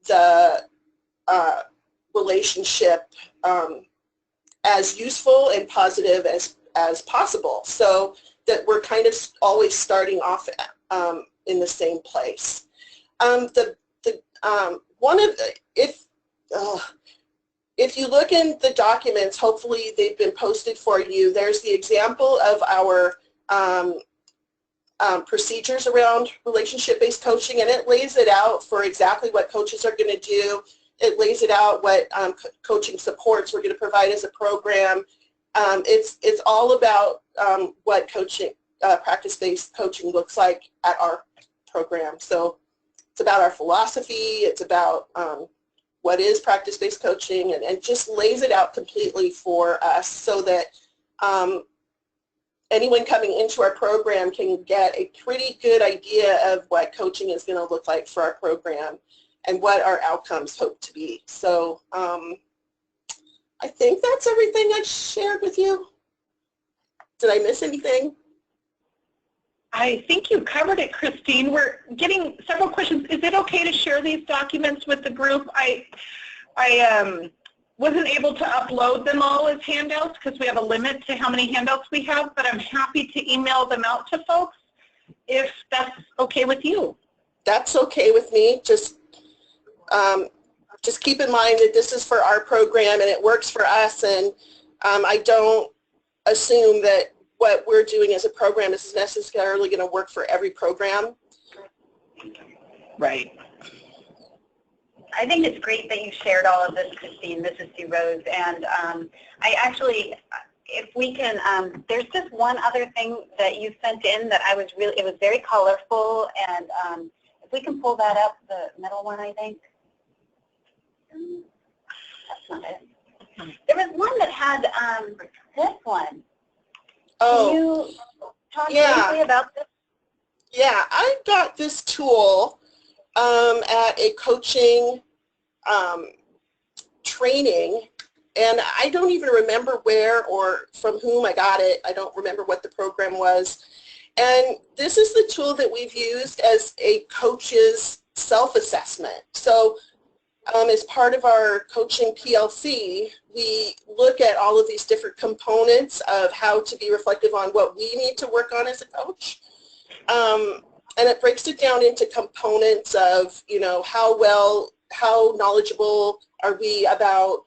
the relationship as useful and positive as possible, so that we're kind of always starting off in the same place. If you look in the documents, hopefully they've been posted for you, there's the example of our procedures around relationship-based coaching, and it lays it out for exactly what coaches are going to do. It lays it out what coaching supports we're going to provide as a program. It's all about what coaching, practice-based coaching looks like at our program. So it's about our philosophy, it's about what is practice-based coaching, and just lays it out completely for us so that anyone coming into our program can get a pretty good idea of what coaching is going to look like for our program and what our outcomes hope to be. So I think that's everything I shared with you. Did I miss anything?
I think you covered it, Christine. We're getting several questions. Is it okay to share these documents with the group? I wasn't able to upload them all as handouts because we have a limit to how many handouts we have, but I'm happy to email them out to folks if that's okay with you.
That's okay with me. Just keep in mind that this is for our program and it works for us, and I don't assume that what we're doing as a program is necessarily going to work for every program.
Right.
I think it's great that you shared all of this, Christine. This is Sue Rose. And I actually, if we can, there's just one other thing that you sent in that I was really, it was very colorful. And if we can pull that up, the middle one, I think. That's not it. There was one that had this one.
Oh,
can you talk briefly about this?
Yeah, I got this tool at a coaching training, and I don't even remember where or from whom I got it. I don't remember what the program was. And this is the tool that we've used as a coach's self-assessment. So as part of our coaching PLC, we look at all of these different components of how to be reflective on what we need to work on as a coach. And it breaks it down into components of, you know, how knowledgeable are we about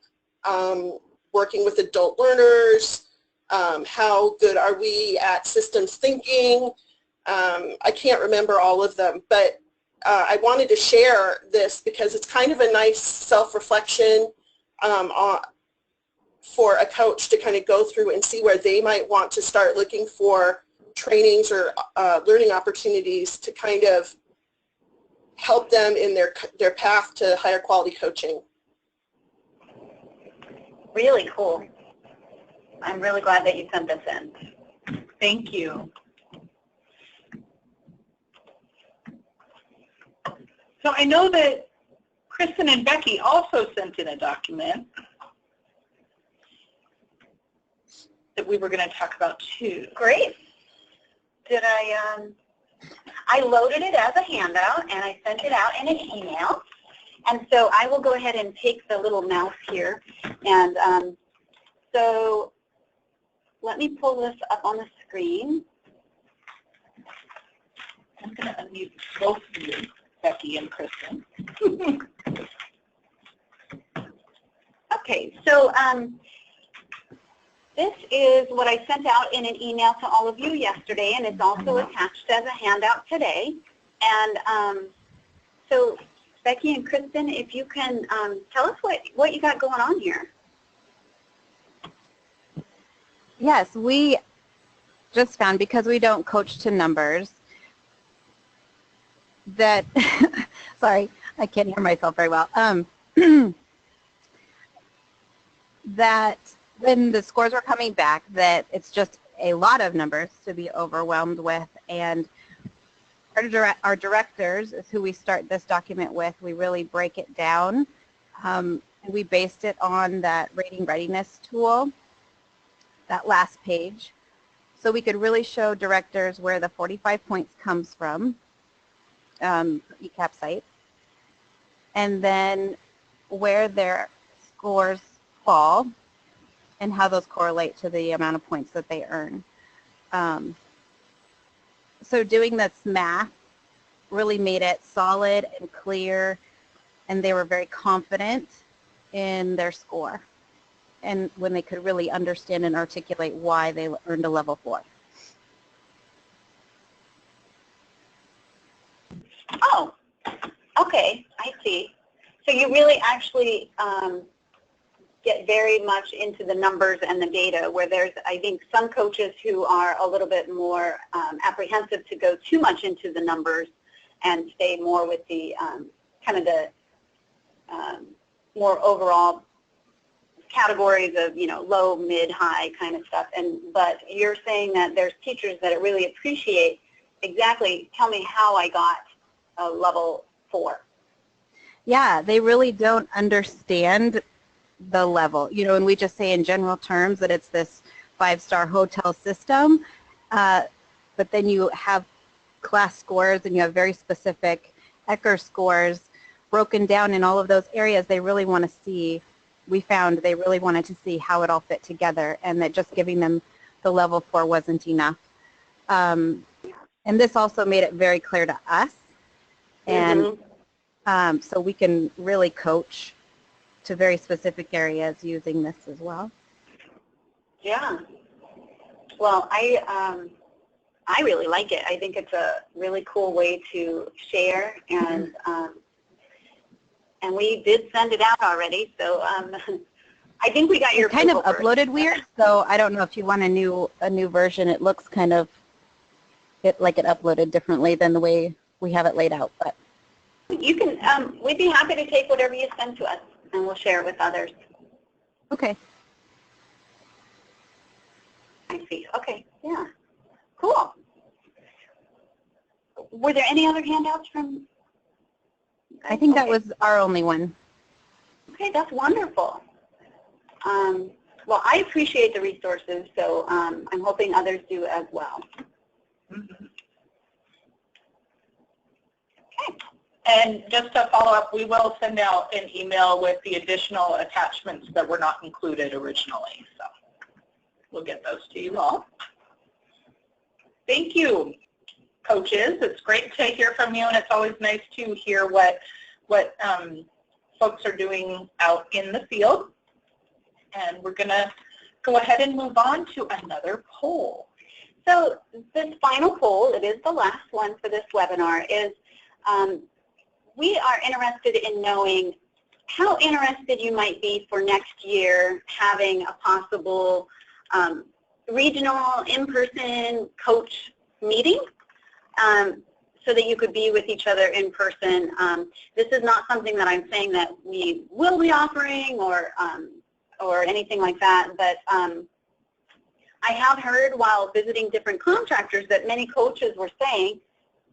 working with adult learners, how good are we at systems thinking. I can't remember all of them, but I wanted to share this because it's kind of a nice self-reflection for a coach to kind of go through and see where they might want to start looking for trainings or learning opportunities to kind of help them in their path to higher quality coaching.
Really cool. I'm really glad that you sent this in.
Thank you. So I know that Kristen and Becky also sent in a document that we were going to talk about too.
Great. Did I loaded it as a handout and I sent it out in an email. And so I will go ahead and take the little mouse here. And so let me pull this up on the screen.
I'm going to unmute both of you, Becky and Kristen.
Okay, so this is what I sent out in an email to all of you yesterday, and it's also attached as a handout today. And so Becky and Kristen, if you can tell us what you got going on here.
Yes, we just found, because we don't coach to numbers, that, sorry, I can't hear myself very well, that when the scores were coming back, that it's just a lot of numbers to be overwhelmed with, and our directors is who we start this document with. We really break it down, and we based it on that rating readiness tool, that last page, so we could really show directors where the 45 points comes from, ECAP site, and then where their scores fall and how those correlate to the amount of points that they earn. So doing this math really made it solid and clear, and they were very confident in their score, and when they could really understand and articulate why they earned a level 4.
Oh, okay, I see. So you really actually get very much into the numbers and the data, where there's, I think, some coaches who are a little bit more apprehensive to go too much into the numbers and stay more with the kind of the more overall categories of, you know, low, mid, high kind of stuff. But you're saying that there's teachers that really appreciate exactly, tell me how I got a level 4.
Yeah, they really don't understand the level, you know, and we just say in general terms that it's this 5-star hotel system, but then you have class scores and you have very specific Ecker scores broken down in all of those areas. They really want to see, we found they really wanted to see how it all fit together, and that just giving them the level 4 wasn't enough. And this also made it very clear to us, and so we can really coach to very specific areas using this as well.
Yeah. Well, I really like it. I think it's a really cool way to share, and and we did send it out already, so I think we got your
It's kind of
approval
uploaded
first.
weird, so I don't know if you want a new version. It looks kind of like it uploaded differently than the way we have it laid out. But
You can, we'd be happy to take whatever you send to us, and we'll share it with others.
okay.
I see. Okay. Yeah. Cool. Were there any other handouts from?
I think that
Okay.
was our only one.
Okay, that's wonderful. Well, I appreciate the resources, so I'm hoping others do as well. Okay.
And just to follow up, we will send out an email with the additional attachments that were not included originally. So we'll get those to you all. Thank you, coaches. It's great to hear from you, and it's always nice to hear what folks are doing out in the field. And we're going to go ahead and move on to another poll.
So this final poll, it is the last one for this webinar, is we are interested in knowing how interested you might be for next year having a possible regional in-person coach meeting so that you could be with each other in person. This is not something that I'm saying that we will be offering or anything like that, but I have heard while visiting different contractors that many coaches were saying,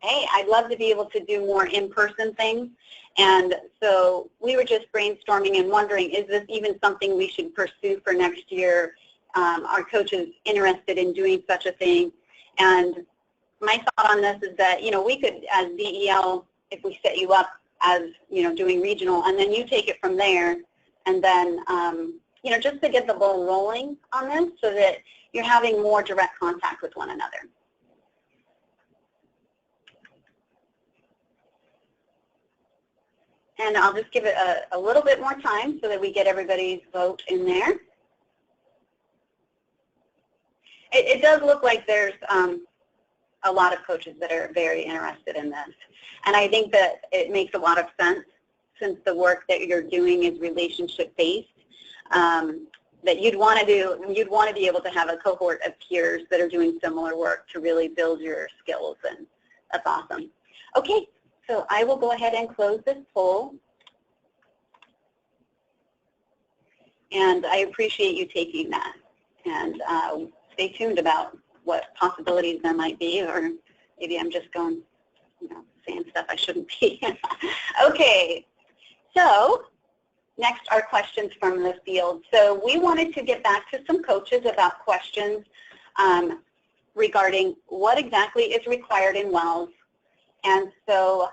hey, I'd love to be able to do more in-person things. And so we were just brainstorming and wondering, is this even something we should pursue for next year? Are coaches interested in doing such a thing? And my thought on this is that, you know, we could, as DEL, if we set you up as, you know, doing regional, and then you take it from there, and then, you know, just to get the ball rolling on this so that you're having more direct contact with one another. And I'll just give it a little bit more time so that we get everybody's vote in there. It does look like there's a lot of coaches that are very interested in this. And I think that it makes a lot of sense since the work that you're doing is relationship-based, that you'd want to be able to have a cohort of peers that are doing similar work to really build your skills, and that's awesome. Okay. So I will go ahead and close this poll. And I appreciate you taking that. And stay tuned about what possibilities there might be, or maybe I'm just going, you know, saying stuff I shouldn't be. Okay. So next are questions from the field. So we wanted to get back to some coaches about questions regarding what exactly is required in WELS. And so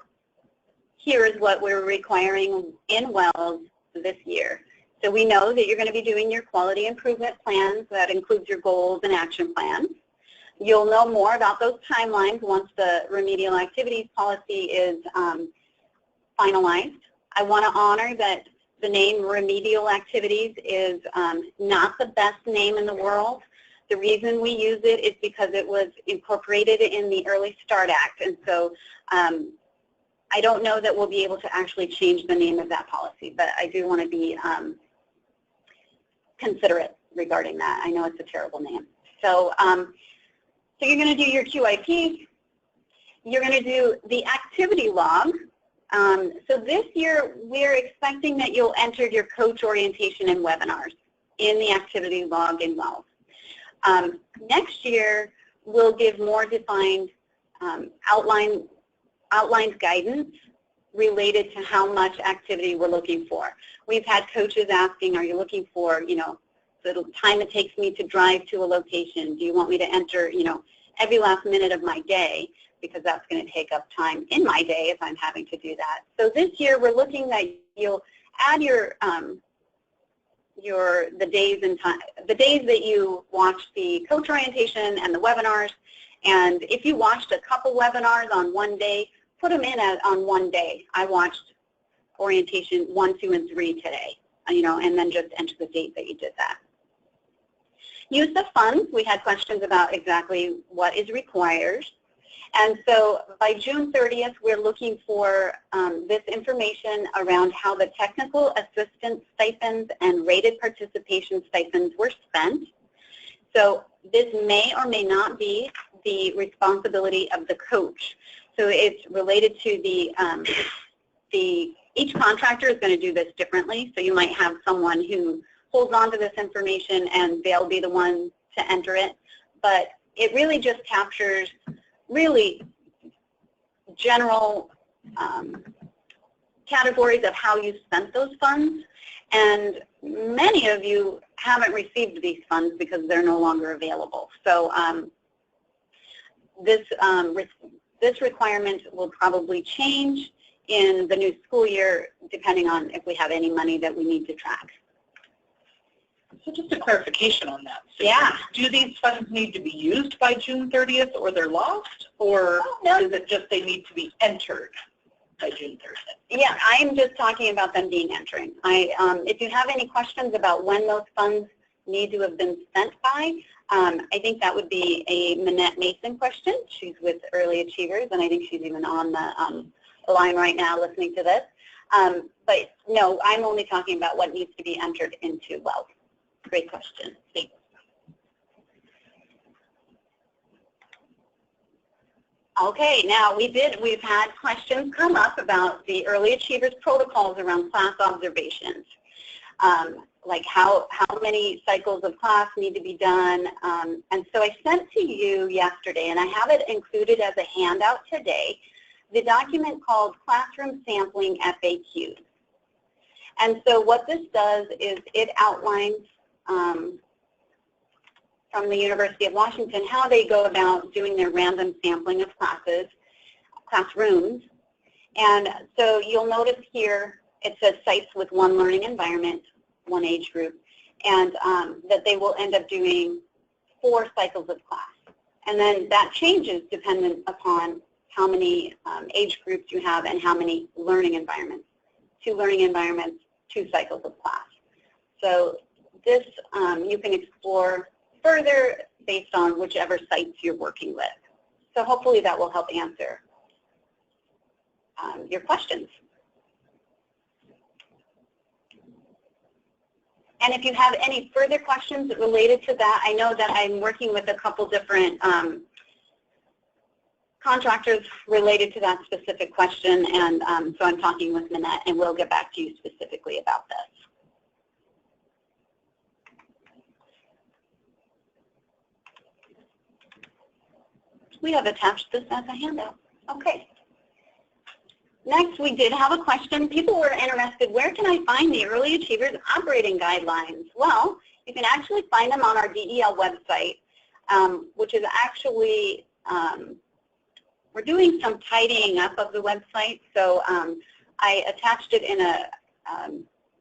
here is what we're requiring in WELS this year. So we know that you're going to be doing your quality improvement plans. That includes your goals and action plans. You'll know more about those timelines once the remedial activities policy is finalized. I want to honor that the name remedial activities is not the best name in the world. The reason we use it is because it was incorporated in the Early Start Act, and so I don't know that we'll be able to actually change the name of that policy, but I do want to be considerate regarding that. I know it's a terrible name. So, so you're going to do your QIP. You're going to do the activity log. So this year, we're expecting that you'll enter your coach orientation and webinars in the activity log in WELS. Next year, we'll give more defined outlined guidance related to how much activity we're looking for. We've had coaches asking, are you looking for, you know, the time it takes me to drive to a location? Do you want me to enter, you know, every last minute of my day? Because that's going to take up time in my day if I'm having to do that. So this year, we're looking that you'll add the days and time, the days that you watch the coach orientation and the webinars. And if you watched a couple webinars on one day, put them in on one day. I watched orientation 1, 2, and 3 today, you know, and then just enter the date that you did that. Use of funds. We had questions about exactly what is required. And so by June 30th, we're looking for this information around how the technical assistance stipends and rated participation stipends were spent. So this may or may not be the responsibility of the coach. So it's related to each contractor is going to do this differently. So you might have someone who holds on to this information and they'll be the one to enter it. But it really just captures really general categories of how you spent those funds. And many of you haven't received these funds because they're no longer available. So this requirement will probably change in the new school year depending on if we have any money that we need to track.
So just a clarification on that. So
yeah.
Do these funds need to be used by June 30th or they're lost? Or
no.
Is it just they need to be entered by June 30th?
Yeah, I'm just talking about them being entered. If you have any questions about when those funds need to have been spent by, I think that would be a Minette Mason question. She's with Early Achievers, and I think she's even on the line right now listening to this. But no, I'm only talking about what needs to be entered into WELS. Great question. Thanks. Okay, now we've had questions come up about the Early Achievers protocols around class observations. Like how many cycles of class need to be done. And so I sent to you yesterday, and I have it included as a handout today, the document called Classroom Sampling FAQs. And so what this does is it outlines from the University of Washington how they go about doing their random sampling of classrooms. And so you'll notice here it says sites with one learning environment, one age group, and that they will end up doing 4 cycles of class. And then that changes dependent upon how many age groups you have and how many learning environments. 2 learning environments, 2 cycles of class. So this you can explore further based on whichever sites you're working with. So hopefully that will help answer your questions. And if you have any further questions related to that, I know that I'm working with a couple different contractors related to that specific question, and so I'm talking with Minette, and we'll get back to you specifically about this. We have attached this as a handout. Okay. Next, we did have a question. People were interested, where can I find the Early Achievers operating guidelines? Well, you can actually find them on our DEL website, which is actually, we're doing some tidying up of the website. So I attached it in a,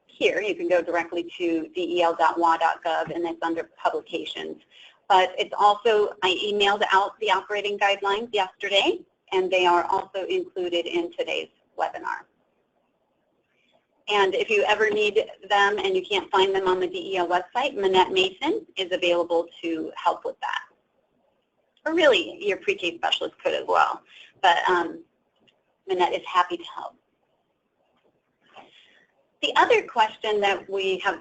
here, you can go directly to del.wa.gov, and it's under publications. But it's also, I emailed out the operating guidelines yesterday, and they are also included in today's webinar. And if you ever need them and you can't find them on the DEL website, Minette Mason is available to help with that. Or really, your pre-K specialist could as well. But Minette is happy to help. The other question that we have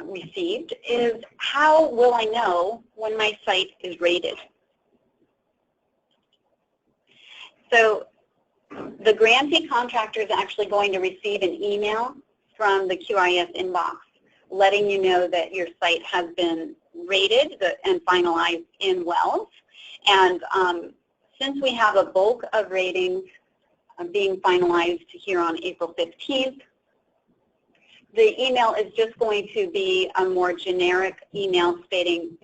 received is, how will I know when my site is rated? So the grantee contractor is actually going to receive an email from the QIS inbox letting you know that your site has been rated and finalized in WELS. And since we have a bulk of ratings being finalized here on April 15th, the email is just going to be a more generic email stating,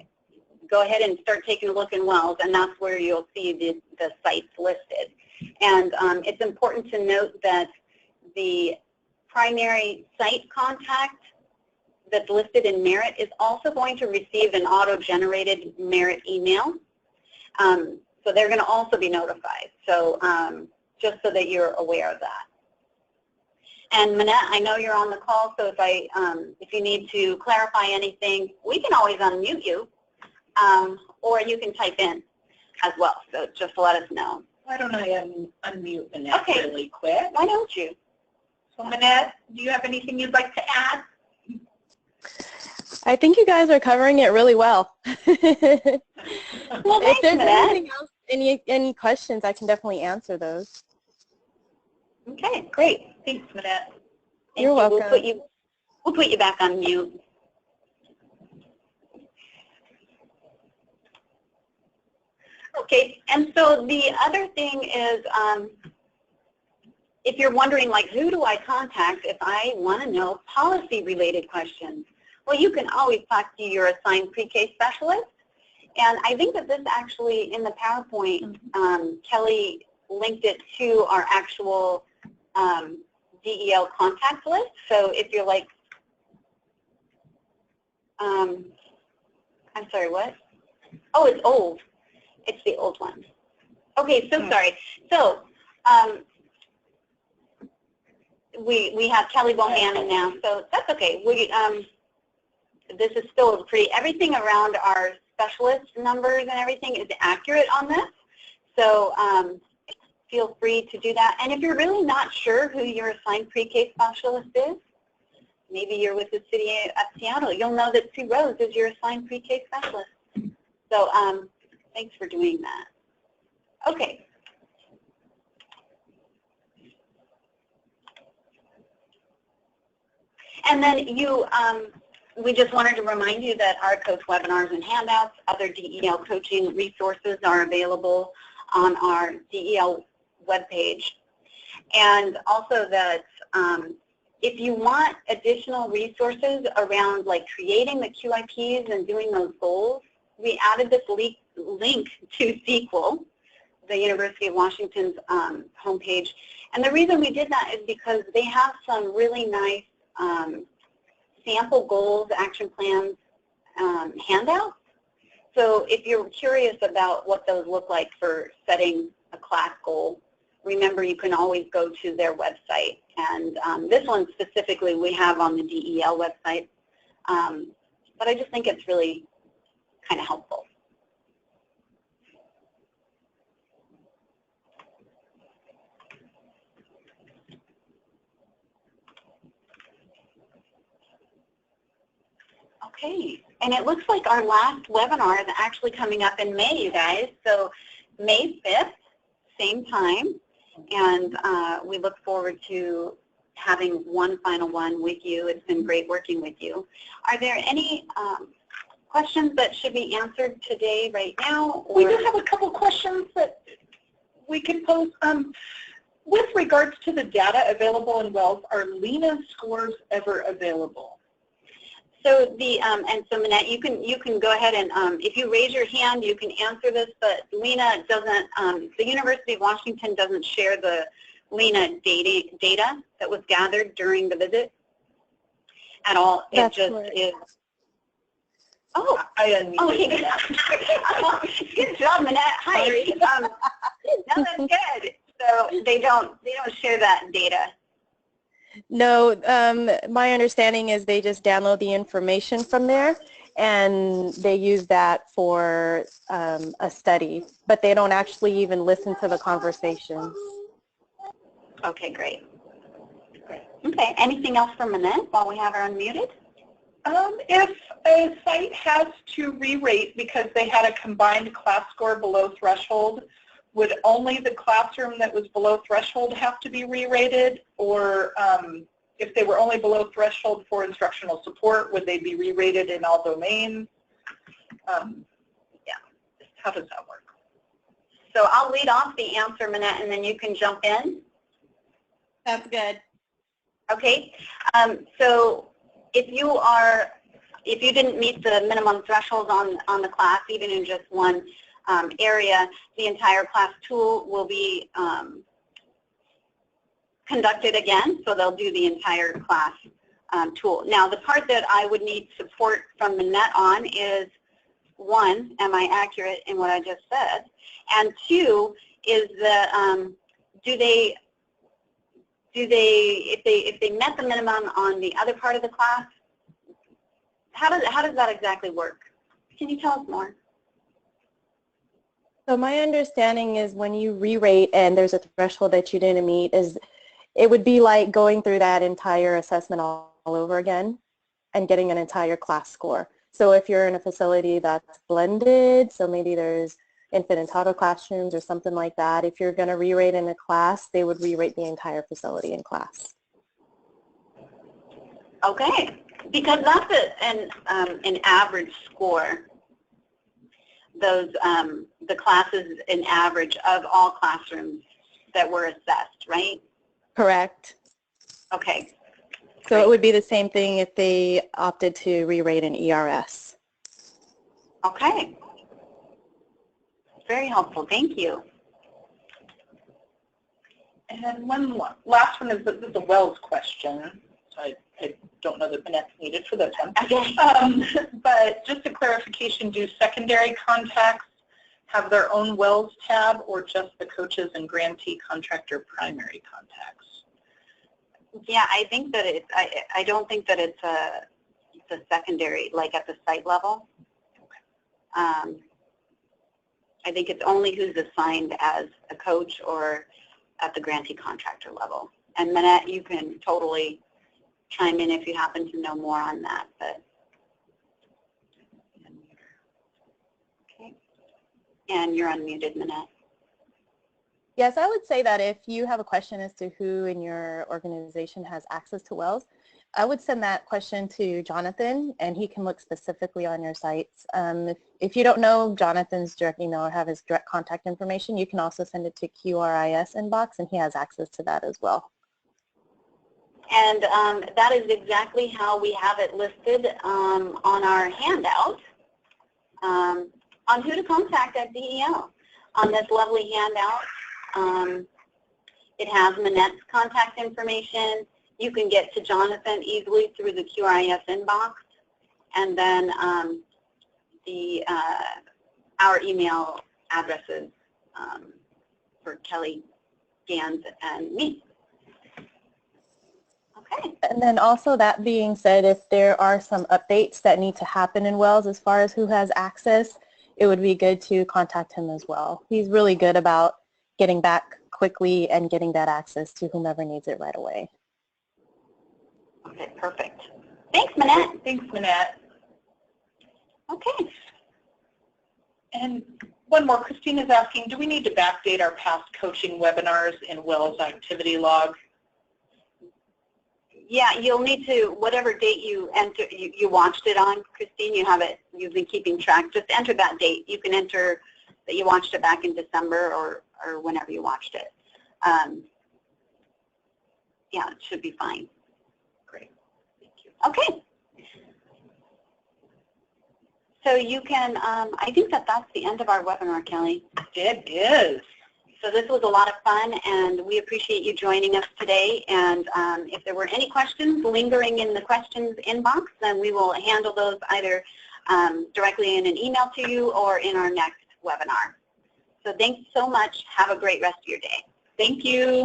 go ahead and start taking a look in WELS, and that's where you'll see the sites listed. And it's important to note that the primary site contact that's listed in Merit is also going to receive an auto-generated Merit email. So they're going to also be notified. So just so that you're aware of that. And Minette, I know you're on the call, so if you need to clarify anything, we can always unmute you, or you can type in as well. So just let us know.
Why don't I unmute Minette
Okay.
really quick?
Why don't you?
So Minette, do you have anything you'd like to add?
I think you guys are covering it really well.
Well,
If
thanks,
there's
Minette.
anything else, any questions, I can definitely answer those.
Okay, great.
Thanks, Minette.
Thank
You're
you.
welcome.
We'll put you back on mute. Okay, and so the other thing is, if you're wondering, like, who do I contact if I want to know policy-related questions? Well, you can always talk to your assigned pre-K specialist. And I think that this actually, in the PowerPoint, Kelly linked it to our actual DEL contact list. So if you're like, I'm sorry, what? Oh, it's old. It's the old one. Okay, so sorry. So we have Kelly Bohannon now, so that's okay. This is still everything around our specialist numbers and everything is accurate on this. So feel free to do that. And if you're really not sure who your assigned pre-K specialist is, maybe you're with the city of Seattle, you'll know that Sue Rose is your assigned pre-K specialist. So thanks for doing that. Okay. And then we just wanted to remind you that our coach webinars and handouts, other DEL coaching resources are available on our DEL webpage. And also that if you want additional resources around like creating the QIPs and doing those goals, we added this link to SQL, the University of Washington's homepage. And the reason we did that is because they have some really nice sample goals, action plans, handouts. So if you're curious about what those look like for setting a class goal, remember you can always go to their website. And this one specifically we have on the DEL website. But I just think it's really kind of helpful. Okay, and it looks like our last webinar is actually coming up in May, you guys. So May 5th, same time, and we look forward to having one final one with you. It's been great working with you. Are there any questions that should be answered today right now?
We do have a couple questions that we can pose. With regards to the data available in WELS, are LENA scores ever available?
So and so Minette, you can go ahead and if you raise your hand, you can answer this. But LENA doesn't. The University of Washington doesn't share the LENA data that was gathered during the visit at all.
That's
it just
correct.
is. Oh, okay. Good job, Minette. Hi. No, that's good. So they don't share that data.
No, my understanding is they just download the information from there and they use that for a study, but they don't actually even listen to the conversations.
Okay, great. Okay, anything else from Minette while we have her unmuted?
If a site has to re-rate because they had a combined class score below threshold, would only the classroom that was below threshold have to be re-rated, or if they were only below threshold for instructional support, would they be re-rated in all domains? Yeah, how does that work?
So I'll lead off the answer, Minette, and then you can jump in.
That's good.
Okay, so if you didn't meet the minimum threshold on the class, even in just one area, the entire class tool will be conducted again, so they'll do the entire class tool. Now, the part that I would need support from Minette on is, one, am I accurate in what I just said? And two, is the if they met the minimum on the other part of the class, how does that exactly work? Can you tell us more?
So my understanding is when you re-rate and there's a threshold that you didn't meet, is it would be like going through that entire assessment all over again and getting an entire class score. So if you're in a facility that's blended, so maybe there's infant and toddler classrooms or something like that, if you're going to re-rate in a class, they would re-rate the entire facility in class.
Okay, because that's an average score. Those the classes in average of all classrooms that were assessed, right?
Correct.
Okay.
So it would be the same thing if they opted to re-rate an ERS.
Okay. Very helpful. Thank you.
And then one last one is, this is a WELS question. So I don't know that Manette's needed for this one.
Okay.
But just a clarification, do secondary contacts have their own WELS tab or just the coaches and grantee contractor primary contacts?
Yeah, I think that it's, I don't think that it's a secondary, like at the site level. I think it's only who's assigned as a coach or at the grantee contractor level. And Manette, you can totally chime in if you happen to know more on that. But okay, and you're unmuted, Manette.
Yes, I would say that if you have a question as to who in your organization has access to WELS, I would send that question to Jonathan, and he can look specifically on your sites. If you don't know Jonathan's direct email or have his direct contact information, you can also send it to QRIS inbox, and he has access to that as well.
And that is exactly how we have it listed on our handout on who to contact at DEL. On this lovely handout, it has Manette's contact information. You can get to Jonathan easily through the QRIS inbox, and then our email addresses for Kelly, Gans, and me. Okay.
And then also, that being said, if there are some updates that need to happen in WELS as far as who has access, it would be good to contact him as well. He's really good about getting back quickly and getting that access to whomever needs it right away.
Okay, perfect. Thanks, Manette.
Thanks, Manette.
Okay.
And one more, Christine is asking, do we need to backdate our past coaching webinars in WELS activity log?
Yeah, you'll need to, whatever date you enter, you watched it on, Christine, you have it, you've been keeping track, just enter that date. You can enter that you watched it back in December or whenever you watched it. Yeah, it should be fine.
Great, thank you.
Okay. So you can, I think that's the end of our webinar, Kelly.
It is.
So this was a lot of fun, and we appreciate you joining us today. And if there were any questions lingering in the questions inbox, then we will handle those either directly in an email to you or in our next webinar. So thanks so much. Have a great rest of your day.
Thank you.